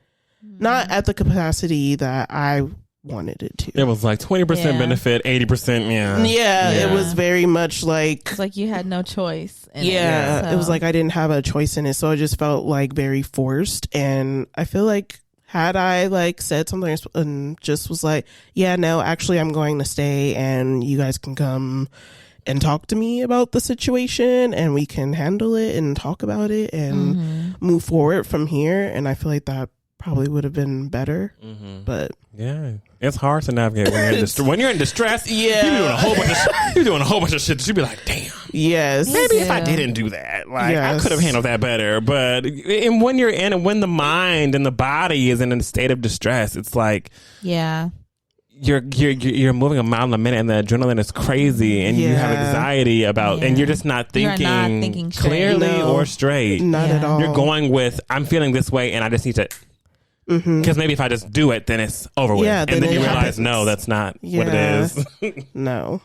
at the capacity that I wanted it to. It was like 20% benefit, 80%. Yeah, it was very much like it's like you had no choice in it was like I didn't have a choice in it, so I just felt like very forced. And I feel like had I like said something and just was like, yeah, no, actually I'm going to stay and you guys can come and talk to me about the situation and we can handle it and talk about it and move forward from here. And I feel like that probably would have been better. But yeah, it's hard to navigate when you're in distress. Yeah, you're doing a whole bunch of shit that you'd be like, damn, yes, maybe if I didn't do that, like, I could have handled that better. But when you're in, when the mind and the body is in a state of distress, it's like, you're moving a mile a minute and the adrenaline is crazy and you have anxiety about and you're just not thinking clearly or straight. Not at all. You're going with, I'm feeling this way and I just need to, because maybe if I just do it, then it's over with. And then you realize, no, that's not what it is. No.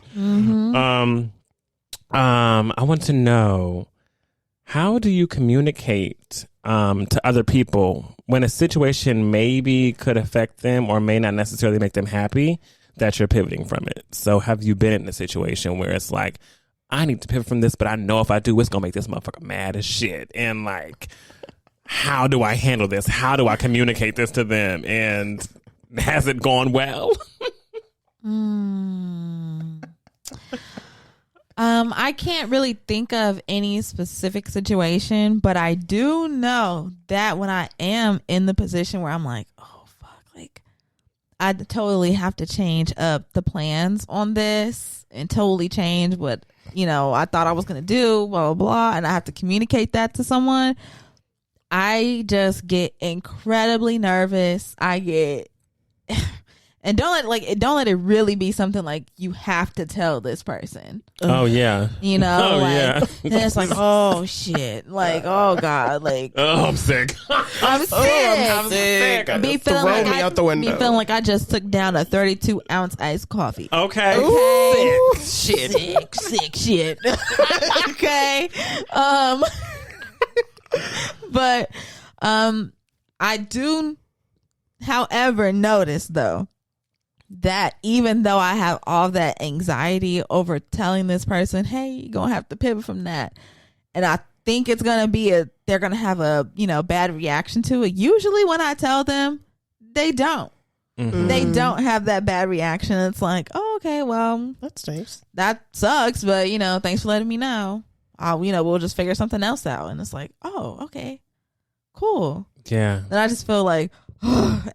I want to know, how do you communicate to other people when a situation maybe could affect them or may not necessarily make them happy, that you're pivoting from it? So have you been in a situation where it's like, I need to pivot from this, but I know if I do, it's going to make this motherfucker mad as shit. And like, how do I handle this? How do I communicate this to them? And has it gone well? I can't really think of any specific situation, but I do know that when I am in the position where I'm like, oh fuck, like I totally have to change up the plans on this and totally change what, I thought I was going to do, blah, blah, blah. And I have to communicate that to someone. I just get incredibly nervous. I get, and don't let it really be something like you have to tell this person. Oh yeah. Yeah. Then it's like, oh shit. Like, oh God. Like, oh, I'm sick. I'm sick. Be feeling Throw me out the window. Be feeling like I just took down a 32-ounce iced coffee. Okay. Ooh. Sick shit. Okay. But I do, however, notice though that even though I have all that anxiety over telling this person, hey, you're gonna have to pivot from that, and I think it's gonna be they're gonna have a bad reaction to it. Usually when I tell them, they don't. Mm-hmm. They don't have that bad reaction. It's like, oh, okay, well, that's nice. That sucks, but thanks for letting me know. We'll just figure something else out. And it's like, oh, okay, cool. Yeah. Then I just feel like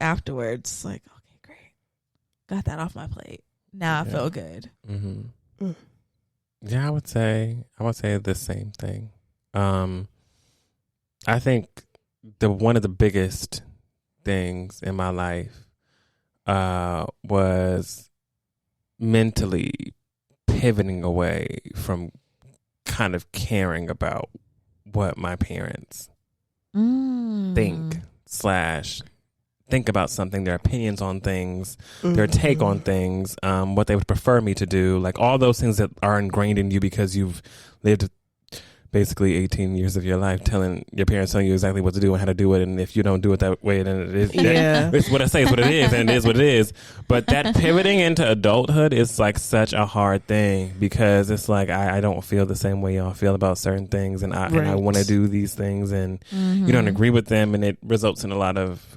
afterwards, like, okay, great, got that off my plate. Now I feel good. Mm-hmm. Yeah, I would say the same thing. I think one of the biggest things in my life was mentally pivoting away from kind of caring about what my parents think about something, their opinions on things, their take on things, what they would prefer me to do, like all those things that are ingrained in you because you've lived basically 18 years of your life telling you exactly what to do and how to do it, and if you don't do it that way, then it is it's what I say is what it is, and it is what it is. But that pivoting into adulthood is like such a hard thing because it's like I don't feel the same way y'all feel about certain things, and I want to do these things, and you don't agree with them, and it results in a lot of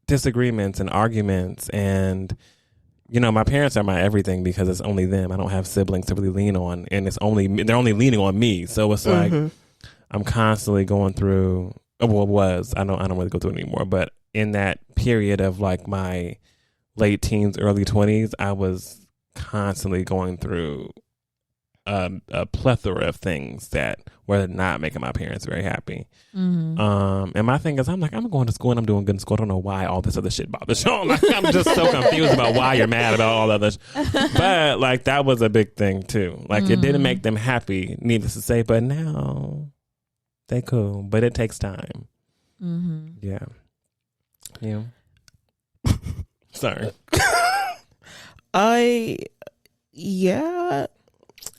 disagreements and arguments. And my parents are my everything because it's only them. I don't have siblings to really lean on, and they're only leaning on me. So it's like I'm constantly going through. I don't really go through it anymore. But in that period of like my late teens, early 20s, I was constantly going through a plethora of things that were not making my parents very happy. And my thing is, I'm going to school and I'm doing good in school. I don't know why all this other shit bothers you. I'm just so confused about why you're mad about all the other but like that was a big thing too. Like it didn't make them happy, needless to say, but now they cool. But it takes time. Yeah. Sorry.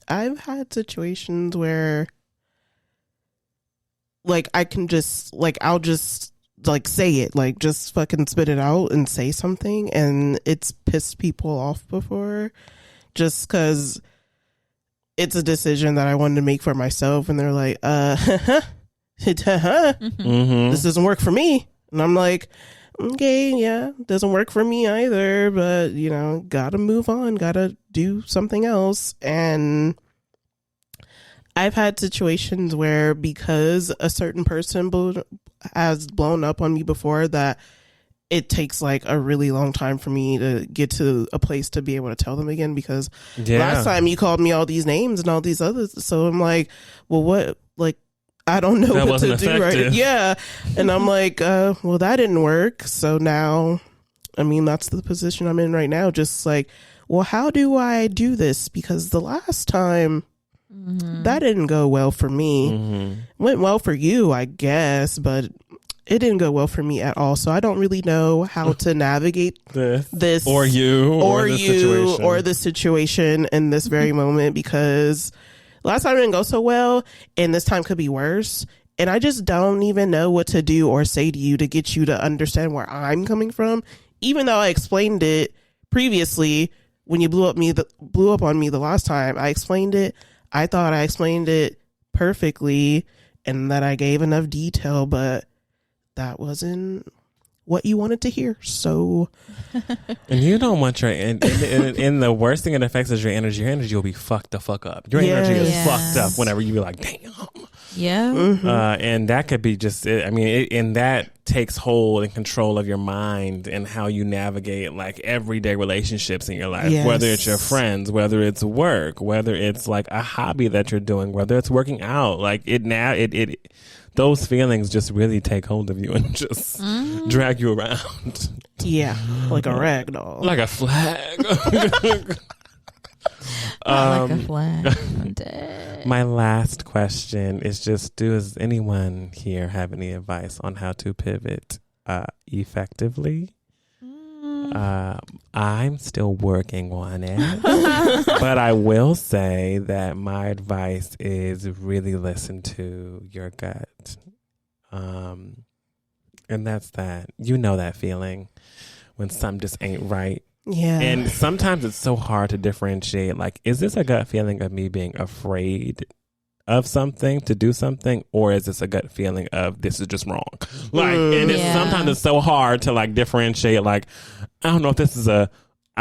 I've had situations where like I can just like I'll just like say it, like just fucking spit it out and say something, and it's pissed people off before just because it's a decision that I wanted to make for myself, and they're like this doesn't work for me, and I'm like, okay, yeah, doesn't work for me either, but gotta move on, gotta do something else. And I've had situations where because a certain person has blown up on me before, that it takes like a really long time for me to get to a place to be able to tell them again, because last time you called me all these names and all these others, so I'm like, well, what, like, I don't know what to do right. Yeah. And I'm like, well, that didn't work. So now, that's the position I'm in right now. Just like, well, how do I do this? Because the last time that didn't go well for me. Went well for you, I guess, but it didn't go well for me at all. So I don't really know how to navigate this or the situation in this very moment, because last time didn't go so well, and this time could be worse. And I just don't even know what to do or say to you to get you to understand where I'm coming from. Even though I explained it previously when you blew up on me the last time, I explained it. I thought I explained it perfectly and that I gave enough detail, but that wasn't what you wanted to hear. So, and you don't want your and the worst thing it affects is your energy. Your energy will be fucked the fuck up. Your energy is fucked up whenever you be like, damn. Yeah. And that could be just it. I mean, and that takes hold and control of your mind and how you navigate like everyday relationships in your life, whether it's your friends, whether it's work, whether it's like a hobby that you're doing, whether it's working out. Like it those feelings just really take hold of you and just drag you around. Yeah, like a rag doll. Like a flag. Like a flag. I'm dead. My last question is just, does anyone here have any advice on how to pivot effectively? I'm still working on it. But I will say that my advice is really listen to your gut. And that's that. You know that feeling when something just ain't right. Yeah. And sometimes it's so hard to differentiate, like, is this a gut feeling of me being afraid of something, to do something, or is this a gut feeling of this is just wrong? Like, and sometimes it's so hard to like differentiate, like, I don't know if this is I'm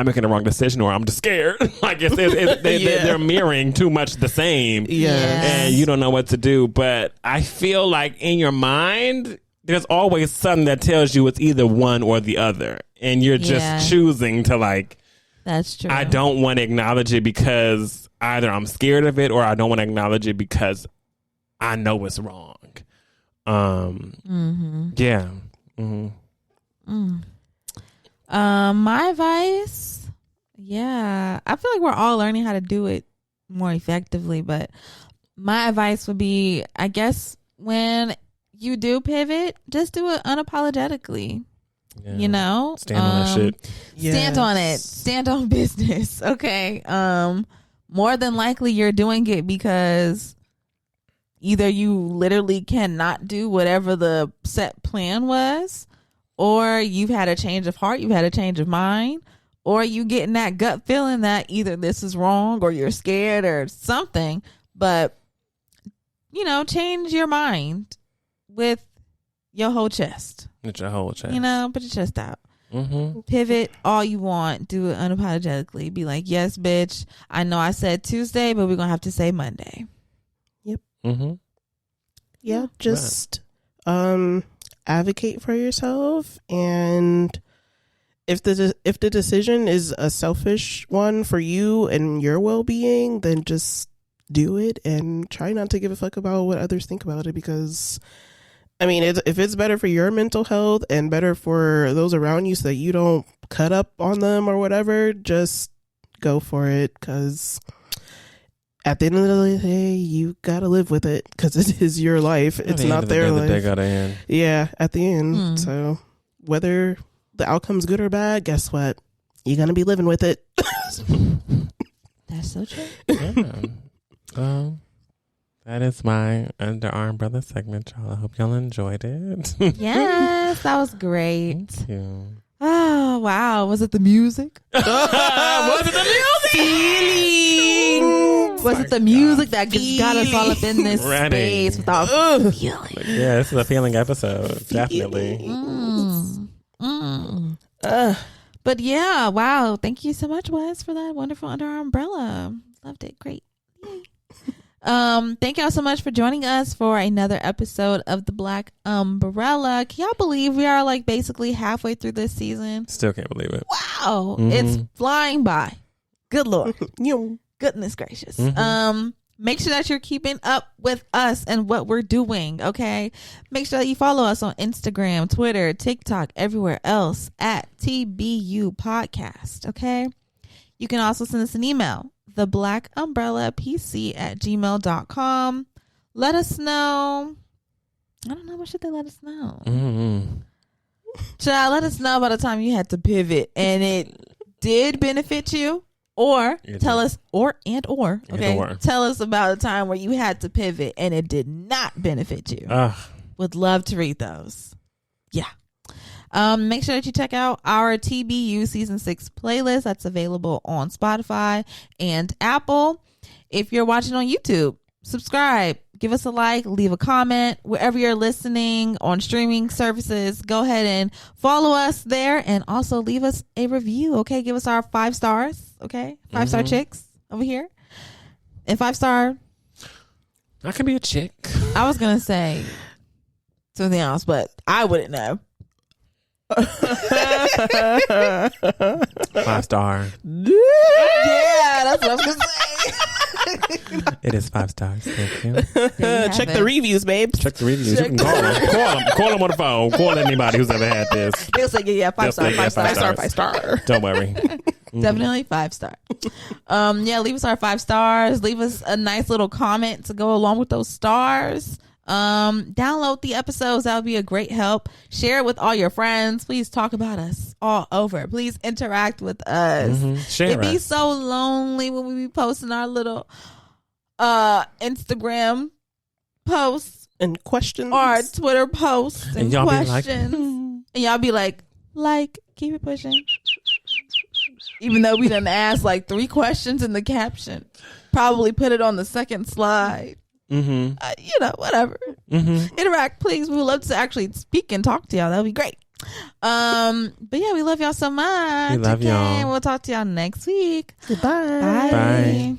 making a wrong decision or I'm just scared. Like they're mirroring too much the same. And you don't know what to do. But I feel like in your mind, there's always something that tells you it's either one or the other. And you're just choosing to like, that's true. I don't want to acknowledge it because either I'm scared of it or I don't want to acknowledge it because I know it's wrong. Yeah. My advice, I feel like we're all learning how to do it more effectively, but my advice would be, I guess, when you do pivot, just do it unapologetically. You know, stand on that shit. Stand on it. Stand on business. Okay. More than likely you're doing it because either you literally cannot do whatever the set plan was, or you've had a change of heart, you've had a change of mind, or you getting that gut feeling that either this is wrong or you're scared or something. But, you know, change your mind with your whole chest. With your whole chest. You know, put your chest out. Pivot all you want. Do it unapologetically. Be like, yes, bitch, I know I said Tuesday, but we're going to have to say Monday. Yep. Yeah, just advocate for yourself, and if the decision is a selfish one for you and your well-being, then just do it and try not to give a fuck about what others think about it, because I mean, if it's better for your mental health and better for those around you so that you don't cut up on them or whatever, just go for it, because at the end of the day, you gotta live with it because it is your life. It's not their life. They gotta end. Yeah, at the end. So whether the outcome's good or bad, guess what? You're gonna be living with it. That's so true. Yeah. That is my Under Our Umbrella segment, y'all. I hope y'all enjoyed it. Yes, that was great. Thank you. Oh, wow. Was it the music? Was it the music? Feeling. Was it the music that just got us all up in this space without feeling? Yeah, this is a feeling episode. Definitely. But yeah, wow. Thank you so much, Wes, for that wonderful Under Our Umbrella. Loved it. Great. Thank y'all so much for joining us for another episode of The Black Umbrella. Can y'all believe we are like basically halfway through this season? Still can't believe it. Wow. It's flying by. Good Lord. Goodness gracious. Make sure that you're keeping up with us and what we're doing. Okay. Make sure that you follow us on Instagram, Twitter, TikTok, everywhere else at TBU Podcast. Okay. You can also send us an email, theblackumbrellapc@gmail.com. Let us know. I don't know. What should they let us know? Child, let us know by the time you had to pivot and it did benefit you, or tell us, okay, tell us about a time where you had to pivot and it did not benefit you. Would love to read those. Yeah. Make sure that you check out our TBU Season 6 playlist that's available on Spotify and Apple. If you're watching on YouTube, subscribe, give us a like, leave a comment wherever you're listening on streaming services. Go ahead and follow us there, and also leave us a review. Okay, give us our 5 stars. Okay, 5-star chicks over here, and 5-star. I can be a chick. I was gonna say something else, but I wouldn't know. 5-star. Yeah, that's what I was gonna say. It is 5 stars. Thank you. Check the reviews, babe. Check the reviews. You can call them. Call them on the phone. Call anybody who's ever had this. They'll say, yeah, 5 star, 5 star, 5 star, 5 star. Don't worry. Definitely 5 star. Yeah, leave us our 5 stars. Leave us a nice little comment to go along with those stars. Download the episodes. That would be a great help. Share it with all your friends. Please talk about us all over. Please interact with us. Share It'd be us. so lonely when we be posting our little Instagram posts And questions. or Twitter posts and y'all be like, questions. And y'all be like, keep it pushing. Even though we done asked like 3 questions in the caption. Probably put it on the second slide. Whatever. Interact, please. We would love to actually speak and talk to y'all. That would be great. But yeah, we love y'all so much. We love y'all. We'll talk to y'all next week. Goodbye. Bye. Bye.